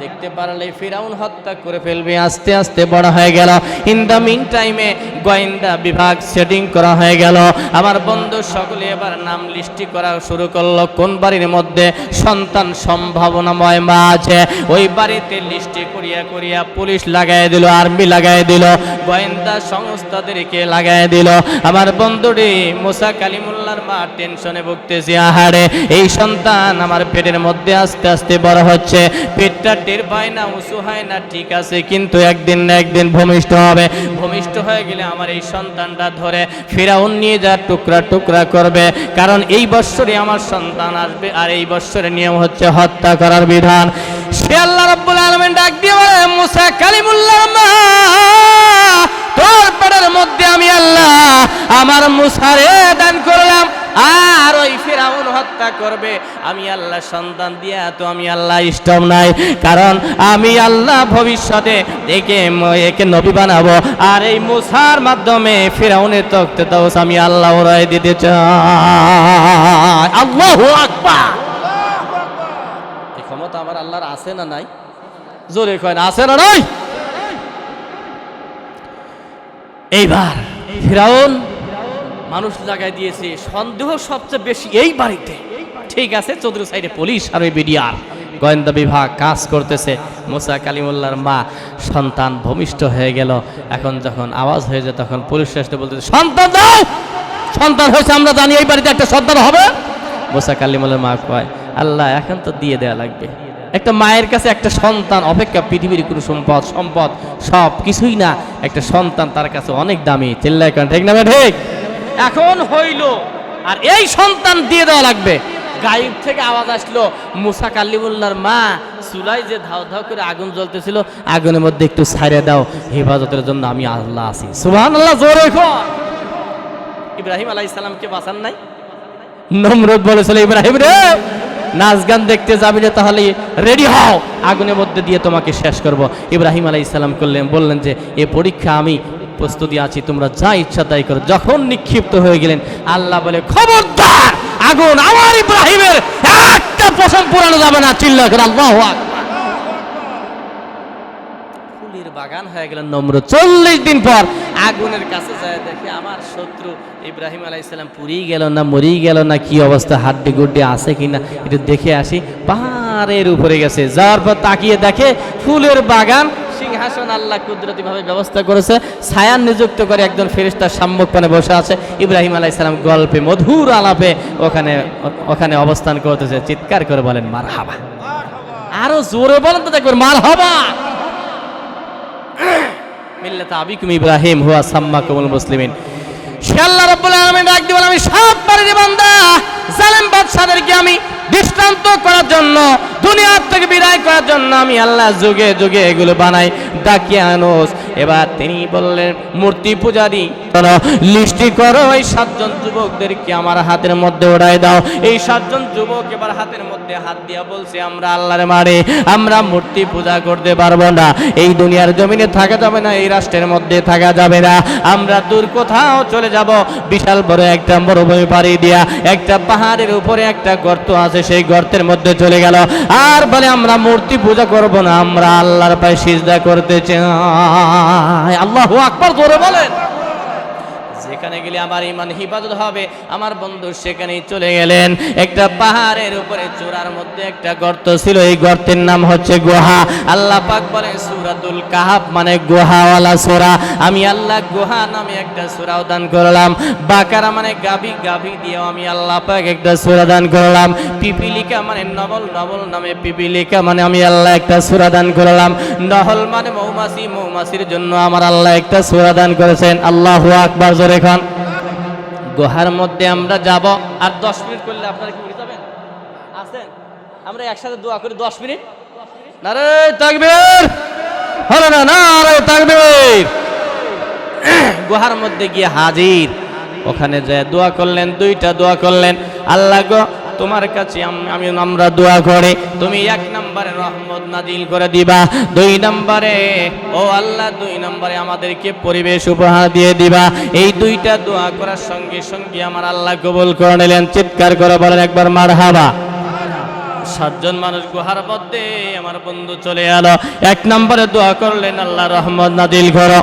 দেখতে পারলে ফিরাউন হত্যা করে ফেলবে। আস্তে আস্তে বড় হয়ে গেল। ইন দ্য মিন টাইমে গোয়েন্দা বিভাগ সেটিং করা হয়ে গেল। আমার বন্ধু সকলে এবার নাম লিস্টি করা শুরু করলো। কোন বাড়ির মধ্যে সন্তান সম্ভাবনাময় মা আছে, ওই বাড়িতে লিস্টি করিয়া করিয়া পুলিশ লাগাই দিল, আর্মি লাগাই দিল, গোয়েন্দা সংস্থাদেরকে লাগাই দিল। আমার বন্ধুটি মুসা কালিমুল্লাহর মা টেনশনে ভুগতেছে। আহারে, এই সন্তান আমার পেটের মধ্যে আস্তে আস্তে বড় হচ্ছে, পেটটা টের পায় না, উঁচু হয় না, ঠিক আছে, কিন্তু একদিন না একদিন ভূমিষ্ঠ হবে। ভূমিষ্ঠ হয়ে গেলে আমার এই সন্তানটা ধরে ফিরাউন নিয়ে যা টুকরা টুকরা করবে, কারণ এই বৎসরে আমার সন্তান আসবে, আর এই বৎসরের নিয়ম হচ্ছে হত্যা করার বিধান। সে আল্লাহ রাব্বুল আলামিন ডাক দিয়ে বলে, মুসা কালিমুল্লাহর মা, তোর পেটের মধ্যে আমি আল্লাহ আমার মুসারে দান করলাম, আর ওই ফিরাউন হত্যা করবে। আমি আল্লাহ সন্তান দিয়া তো আমি আল্লাহ স্টপ নাই, কারণ আমি আল্লাহ ভবিষ্যতে একে নবী বানাবো, আর এই মুসার মাধ্যমে ফিরাউনের তখতে তাওস আমি আল্লাহ ওরাই দিতে চাই। আল্লাহু আকবার। এই ক্ষমতা আমার আল্লাহর আছে না নাই? জোরে কয় না, আছে না নাই? এইবার ফিরাউন মানুষ জায়গায় দিয়েছে, সন্দেহ সবচেয়ে বেশি এই বাড়িতে। ঠিক আছে, চৌধুরী সাইডে পুলিশ আর ওই বিডিআর গোয়েন্দা বিভাগ কাজ করতেছে। মুসা কালিমুল্লাহর মা সন্তান ভূমিষ্ঠ হয়ে গেল। এখন যখন আওয়াজ হয়ে যায়, তখন পুলিশ এসে বলতেছে, সন্তান দাও, সন্তান হয়েছে, আমরা জানি এই বাড়িতে একটা সন্তান হবে। মুসা কালিমুল্লাহর মা কয়, আল্লাহ এখন তো দিয়ে দেয়া লাগবে। একটা মায়ের কাছে একটা সন্তান অপেক্ষা পৃথিবীর কোনো সম্পদ সব কিছুই না, একটা সন্তান তার কাছে অনেক দামি। চিল্লায় কেন, ঠিক না ঠিক? এখন হইল, আর এই সন্তান দিয়ে দেওয়া লাগবে। গায়েব থেকে আওয়াজ আসলো, মুসা কালিমুল্লাহর মা চুলায় যে ধাও ধাও করে আগুন জ্বলতেছিল, আগুনের মধ্যে একটু ছাইড়ে দাও, হেফাজতের জন্য আমি আল্লাহ আছি। সুবহানাল্লাহ, জোরে কর। ইব্রাহিম আলাইহিস সালামকে বাঁচান নাই? নমরুদ বলেছিল, ইব্রাহিম রে, নাচ গান দেখতে যাবি রে, তাহলে রেডি হও, আগুনের মধ্যে দিয়ে তোমাকে শেষ করব। ইব্রাহিম আলাইহিস সালাম বললেন যে এ পরীক্ষা আমি প্রস্তুতি আছি, তোমরা যা ইচ্ছা তাই করো। যখন নিক্ষিপ্ত হয়ে গেলেন, আল্লাহ বলে, খবরদার, আগুন আমার ইব্রাহিমের একটা পশম পুরানো যাবে না। চিল্লা করে আল্লাহু আকবার। ফুলের বাগান হয়ে গেল নমরুদ। 40 দিন পর আগুনের কাছে যায়, দেখে আমার শত্রু ইব্রাহিম আলাইহিস সালাম পুড়েই গেল না মরেই গেল না, কি অবস্থা, হাড্ডি গুড্ডি আছে কিনা একটু দেখে আসি। পাহাড়ের উপরে গেছে, যাওয়ার পর তাকিয়ে দেখে ফুলের বাগান, সিংহাসন আল্লাহ কুদরতি ভাবে ব্যবস্থা করেছে, ছায়ান নিযুক্ত করে একজন ফেরেশতার সম্মুখপানে বসে আছে। ইব্রাহিম আলাইহিস সালাম গল্পে মধুর আলাপে ওখানে অবস্থান করতেছে। চিৎকার করে বলেন মারহাবা। আরো জোরে বলেন তো দেখবেন মারহাবা। মিল্লাত আবিকুম ইব্রাহিম হুয়া সাম্মাকুমুল মুসলিমিন। আল্লাহ রাব্বুল আলামিন ডাক দিয়ে বলেন, আমি সব বাড়ির বান্দা জালেম বাদশাদেরকে আমি দৃষ্টান্ত করার জন্য, দুনিয়া থেকে বিদায় করার জন্য আমি আল্লাহ যুগে যুগে এগুলো বানাই, ডাকিয়ে আনোস। এবার তিনি বললেন, মূর্তি পূজারী লিস্টি করো, এই 7 জন যুবকদেরকে আমার হাতের মধ্যে ওড়াই দাও। এই 7 জন যুবক এবার হাতের মধ্যে হাত দিয়া বলছে, আমরা আল্লাহর মারে, আমরা মূর্তি পূজা করতে পারবো না, এই দুনিয়ার জমিনে থাকা যাবে না, এই রাষ্ট্রের মধ্যে থাকা যাবে না, আমরা দূর কোথাও চলে যাব। বিশাল বড় একটা মরুভূমি পাড়ি দিয়া একটা পাহাড়ের উপরে একটা গর্ত আছে, সেই গর্তের মধ্যে চলে গেল, আর বলে আমরা মূর্তি পূজা করব না, আমরা আল্লাহর পায়ে সিজদা করতে চাই। আল্লাহু আকবার, জোরে বলেন। যেখানে গেলে আমার ঈমান হিফাজত হবে, আমার বন্ধু সেখানেই চলে গেলেন। একটা পাহাড়ের উপরে চূড়ার মধ্যে একটা গর্ত ছিল, এই গর্তের নাম হচ্ছে গুহা। আল্লাহ পাক বলেন সূরাতুল কাহাফ মানে গুহাওয়ালা সূরা। আমি আল্লাহ গুহা নামে একটা সূরা দান করলাম। বাকারা মানে গাভী, গাভী দিয়েও আমি আল্লাহ পাক একটা সূরা দান করলাম। পিপিলিকা মানে নবল, নবল নামে পিপিলিকা মানে আমি আল্লাহ একটা সূরা দান করলাম। নহল মানে মৌমাছি, মৌমাছির জন্য আমার আল্লাহ একটা সূরা দান করেছেন। আল্লাহু আকবার, জোরে খান। গুহার মধ্যে আমরা যাব, আর 10 মিনিট করলে আপনারা কি উঠে যাবেন? আছেন? আমরা একসাথে দোয়া করি 10 মিনিট। নারে তাকবীর, হলো না, নারে তাকবীর। গুহার মধ্যে গিয়ে হাজির, ওখানে যায় দোয়া করলেন, 2টা দোয়া করলেন। আল্লাহ গো, তোমার কাছে আমরা দোয়া করে তুমি 1 নম্বরে রহমত নাজিল করে দিবা, 2 নম্বরে ও আল্লাহ 2 নম্বরে আমাদেরকে পরিবেশ উপহার দিয়ে দিবা। এই 2টা দোয়া করার সঙ্গে সঙ্গে আমার আল্লাহ কবুল করে নিলেন। চিৎকার করে বলেন একবার মারহাবা। 7 জন মানুষ গুহার মধ্যে আমার বন্ধু চলে এলো। 1 নম্বরে দোয়া করলেন আল্লাহ রহমত নাজিল করো।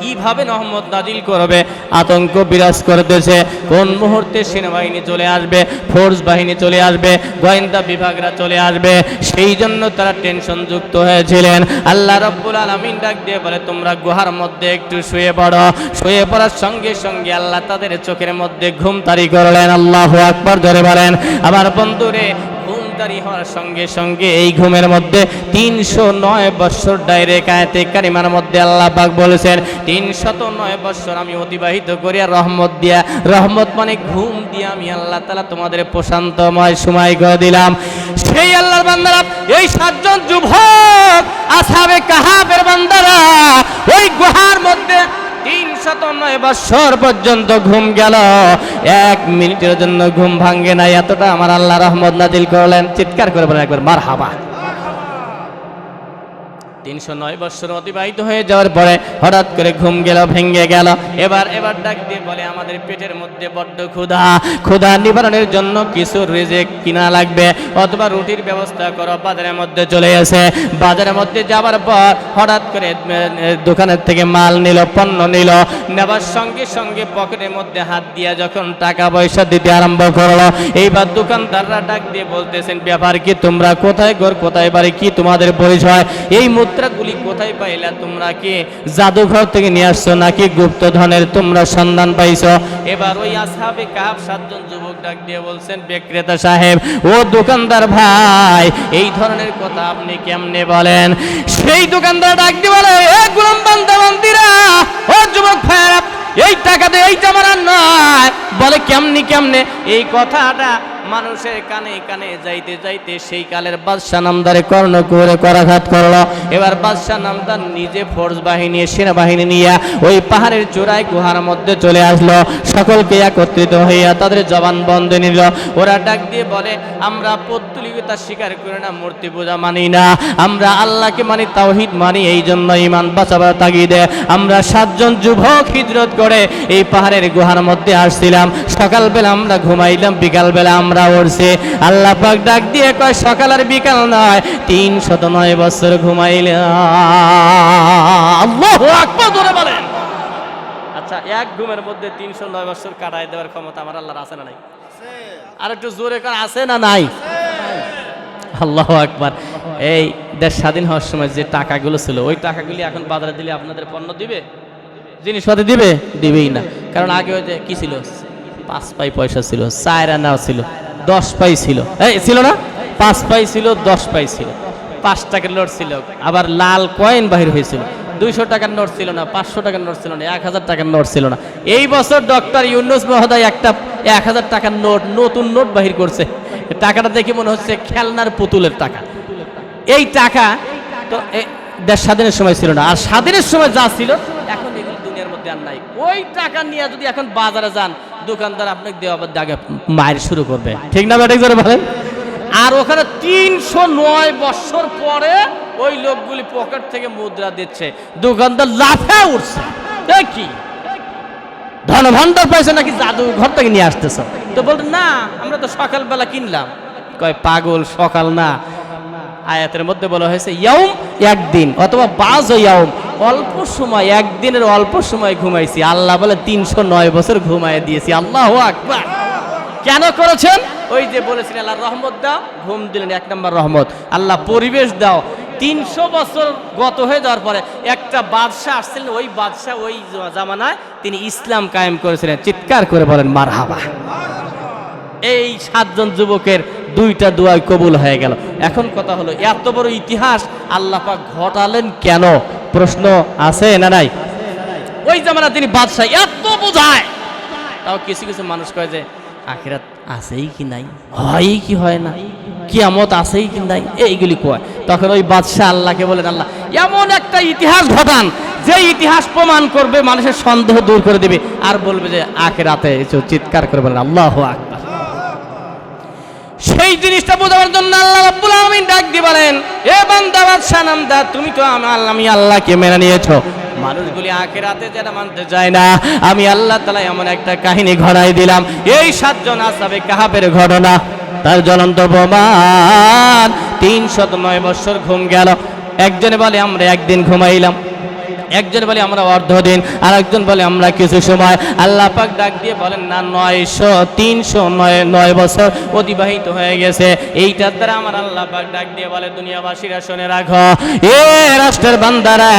কিভাবে রহমত নাজিল করবে আতঙ্ক বিরাজ করতেছে, কোন মুহূর্তে সেনাবাহিনী চলে আসবে, ফোর্স বাহিনী চলে আসবে, গোয়েন্দা বিভাগরা চলে আসবে, সেই জন্য তারা টেনশন যুক্ত হয়েছিলেন। আল্লাহ রাব্বুল আলামিন ডাক দিয়ে বলে তোমরা গুহার মধ্যে একটু শুয়ে পড়ো। শুয়ে পড়ার সঙ্গে সঙ্গে আল্লাহ তাদের চোখের মধ্যে ঘুম তাড়ি করলেন। আল্লাহু আকবার জোরে বলেন। আমার বন্ধুরে ঘুমতারি হওয়ার সঙ্গে সঙ্গে এই ঘুমের মধ্যে 309 বছর ডাইরেক্ট আয়াতে কারিমার মধ্যে আল্লাহ পাক বলেছেন 309 বছর আমি অতিবাহিত করিয়া রহমত দিয়া, রহমত মানে ঘুম দিয়া আমি আল্লাহ তাআলা তোমাদের প্রশান্তময় সময় করে দিলাম। সেই আল্লাহর বান্দারা, এই 7 জন যুবক আসহাবে কাহাফের বান্দারা ওই গুহার মধ্যে 309 বছর পর্যন্ত ঘুম গেল, 1 মিনিটের জন্য ঘুম ভাঙ্গে নাই। এতটা আমার আল্লাহ রহমত নাজিল করলেন। চিৎকার করে বলেন একবার মারহাবা। 309 বছর অতিবাহিত হয়ে যাওয়ার পরে হঠাৎ করে ঘুম গেল, ভেঙ্গে গেল। এবার ডাক দিয়ে বলে আমাদের পেটের মধ্যে বড্ড ক্ষুধা নিবারণের জন্য কিছু রিজিক কিনা লাগবে, অথবা রুটির ব্যবস্থা করো। বাজারের মধ্যে চলে আসে। বাজারের মধ্যে যাবার পর হঠাৎ করে দোকানের থেকে মাল নিল, পণ্য নিল। নেবার সঙ্গে সঙ্গে পকেটের মধ্যে হাত দিয়া যখন টাকা পয়সা দিতে আরম্ভ করলো, এইবার দোকানদাররা ডাক দিয়ে বলতেছেন ব্যাপার কি, তোমরা কোথায় ঘর কোথায় বাড়ি, কি তোমাদের পরিচয়, এই মুদ্রাগুলি কোথায় পাইলা, তোমরা কি জাদুঘর থেকে নিয়ে আসছো নাকি গুপ্তধনের তোমরা সন্ধান পাইছো? এবার ওই আসহাবে কাহাফ 7 জন যুবক ডাক দিয়ে বলছেন বিক্রেতা সাহেব, ও দোকানদার ভাই, এই ধরনের কথা আপনি কেমনে বলেন? সেই দোকানদার ডাক দিয়ে বলে এ গোলাম বান্দা বান্দিরা, ও যুবক ভাইরা, এই টাকা দিয়ে এইটা আমার নয়। বলে কেমনে? এই কথাটা মানুষের কানে কানে যাইতে যাইতে সেই কালের বাদশাহ নামদারে কর্ণ করে করাঘাত করলো। এবার বাদশাহ নামদার নিজে ফোর্স বাহিনী, সেনাবাহিনী নিয়ে ওই পাহাড়ের চূড়ায় গুহার মধ্যে চলে আসলো। সকলকে একত্রিত হইয়া তাদের জবান বন্ধ নিল। ওরা ডাক দিয়ে বলে আমরা পৌত্তলিকতা স্বীকার করি না, মূর্তি পূজা মানি না, আমরা আল্লাহকে মানি, তাওহীদ মানি। এই জন্য ঈমান বাঁচাবার তাগিদে আমরা 7 জন যুবক হিজরত করে এই পাহাড়ের গুহার মধ্যে আসছিলাম। সকালবেলা আমরা ঘুমাইলাম, বিকালবেলা আমরা উঠছি। আল্লাহ পাক ডাক দিয়ে কয় সকাল আর বিকাল নয়, 309 বছর ঘুমাইলাম। আল্লাহু আকবার জোরে বলেন। আচ্ছা, এক ঘুমের মধ্যে 309 বছর কাটায় দেওয়ার ক্ষমতা আমার আল্লাহর আছে না নাই? আর একটু জোরে কার আছে না নাই? আল্লাহু আকবার। এই দেশ স্বাধীন হওয়ার সময় যে টাকাগুলো ছিল, ওই টাকাগুলি এখন বাজারে দিলে আপনাদের পণ্য দিবে, জিনিসপাতি দিবেই না। কারণ আগে ওই যে কি ছিল, 5 পাই পয়সা ছিল, 4 আনা ছিল, 10 পাই ছিল, এই ছিল না, 5 পাই ছিল, 10 পাই ছিল, 5 টাকার নোট ছিল, আবার লাল কয়েন বাহির হয়েছিল, 200 টাকার নোট ছিল না, 500 টাকার নোট ছিল না, 1000 টাকার নোট ছিল না। এই বছর ডক্টর ইউনূস মহোদয় একটা 1000 টাকার নোট, নতুন নোট বাহির করছে। টাকাটা দেখে মনে হচ্ছে খেলনার পুতুলের টাকা। এই টাকা তো দেশ স্বাধীনের সময় ছিল না, আর স্বাধীনের সময় যা ছিল এখন এগুলো দুনিয়ার মধ্যে আর নাই। ওই টাকা নিয়ে যদি এখন বাজারে যান, দোকানদার আপনাকে দেওয়া দাগে মায়ের শুরু করবে, ঠিক না ব্যাটাই করে বলেন? আর ওখানে 309 বছর পরে ওই লোকগুলি পকেট থেকে মুদ্রা দিচ্ছে, দোকানদার লাফে উঠছে, কি ধনভাণ্ডার পাইছে নাকি জাদুঘর থেকে নিয়ে আসতেছ? তো বলতে না, আমরা তো সকালবেলা কিনলাম। কয় পাগল, সকাল না, আয়াতের মধ্যে বলা হয়েছে ইয়াউম, একদিন, অথবা বাজ ইয়াউম, অল্প সময়, একদিনের অল্প সময় ঘুমাইছি। আল্লাহ বলে 309 বছর ঘুমায় দিয়েছি। আল্লাহু আকবার। কেন করেছেন? ওই যে বলেছেন আল্লাহ রহমত দাও, ঘুম দিলেন 1 নম্বর রহমত। আল্লাহ পরিবেশ দাও। 300 বছর গত হয়ে যাওয়ার পরে একটা বাদশাহ আসছিলেন, ওই বাদশাহ ওই জামানায় তিনি ইসলাম কায়েম করেছিলেন। চিৎকার করে বলেন মারহাবা। এই 7 জন যুবকের 2টা দোয়া কবুল হয়ে গেল। এখন কথা হলো, এত বড় ইতিহাস আল্লাহ পাক ঘটালেন কেন? প্রশ্ন আছে না নাই? ওই জামানা তিনি বাদশাহ, এত বোঝায়, তাও কিছু কিছু মানুষ কয় যে আখিরাত আছেই কি নাই, হয় কি হয় না, কিয়ামত আছেই কি নাই, এইগুলি কয়। তখন ওই বাদশাহ আল্লাহকে বলেন, আল্লাহ এমন একটা ইতিহাস ঘটান যে ইতিহাস প্রমাণ করবে, মানুষের সন্দেহ দূর করে দেবে, আর বলবে যে আখিরাতে। চিৎকার করে বলেন আল্লাহু আকবার। সেই জিনিসটা বোঝাবার জন্য আল্লাহ রাব্বুল আলামিন ডাক দিয়ে বলেন, এ বান্দা বাদশা নামদার, তুমি তো আমি আল্লাহকে মেনে নিয়েছো। মানুষগুলি আখিরাতে যারা মানতে চায় না, আমি আল্লাহ তাআলা এমন একটা কাহিনী ঘটাই দিলাম। এই 7 জন আসহাবে কাহাফের ঘটনা, তার জ্বলন্ত প্রমাণ। 309 বছর ঘুম গেল। একজনে বলে আমরা একদিন ঘুমাইলাম, একজন বলে আমরা অর্ধদিন, আর একজন বলে আমরা কিছু সময়। আল্লাহ পাক ডাক দিয়ে বলেন না, 309 বছর অতিবাহিত হয়ে গেছে। এইটার দ্বারা আমার আল্লাহ পাক ডাক দিয়ে বলে, দুনিয়াবাসীরা শুনে রাখো, এ রাষ্ট্রের বান্দারা,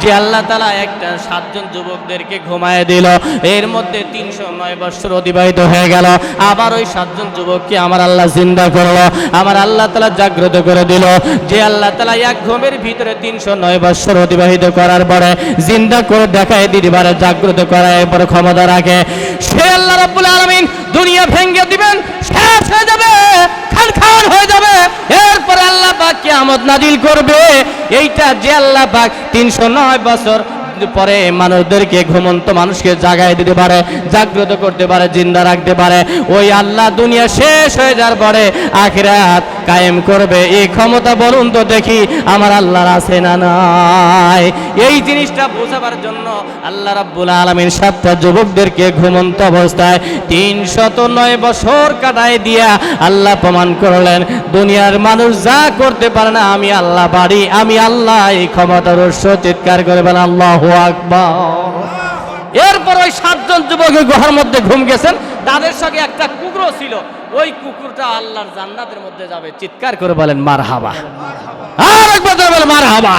যে আল্লাহ তাআলা একটা 7 জন যুবকদেরকে ঘুমায় দিল, এর মধ্যে 309 বছর অতিবাহিত হয়ে গেল। আবার ওই 7 জন যুবককে আমার আল্লাহ জিন্দা করলো, আমার আল্লাহ তাআলা জাগ্রত করে দিল। যে আল্লাহ তাআলা এক ঘুমের ভিতরে 309 বছর অতিবাহিত করার পরে জিন্দা করে দেখায় দিতে পারে, জাগ্রত করার পরে ক্ষমতা রাখে, সে আল্লাহ রাব্বুল আলামিন দুনিয়া ভেঙে দিবেন, শেষ হয়ে যাবে, খান হয়ে যাবে। এরপরে আল্লাহ পাক কিয়ামত নাজিল করবে। এইটা যে আল্লাহ পাক 309 বছর পরে মানুষদেরকে, ঘুমন্ত মানুষকে জাগায় দিতে পারে, জাগ্রত করতে পারে, জিন্দা রাখতে পারে, ওই আল্লাহ দুনিয়া শেষ হয়ে যাওয়ার পরে আখিরাত কায়েম করবে। এই ক্ষমতা বলুন তো দেখি আমার আল্লাহর আছে না নাই? এই জিনিসটা বোঝাবার জন্য আল্লাহ রাব্বুল আলামিন 7টা যুবকদেরকে ঘুমন্ত অবস্থায় 309 বছর কাটায় দিয়া আল্লাহ প্রমাণ করলেন, দুনিয়ার মানুষ যা করতে পারে না, আমি আল্লাহ পারি, আমি আল্লাহ এই ক্ষমতার উৎস। চিৎকার করে বলেন আল্লাহু আকবার। এরপর ওই 7 জন যুবক গুহার মধ্যে ঘুম গেছেন, তাদের সঙ্গে একটা কুকুরও ছিল। ওই কুকুরটা আল্লাহর জান্নাতের মধ্যে যাবে। চিৎকার করে বলেন মারহাবা। আর একবার বলেন মারহাবা।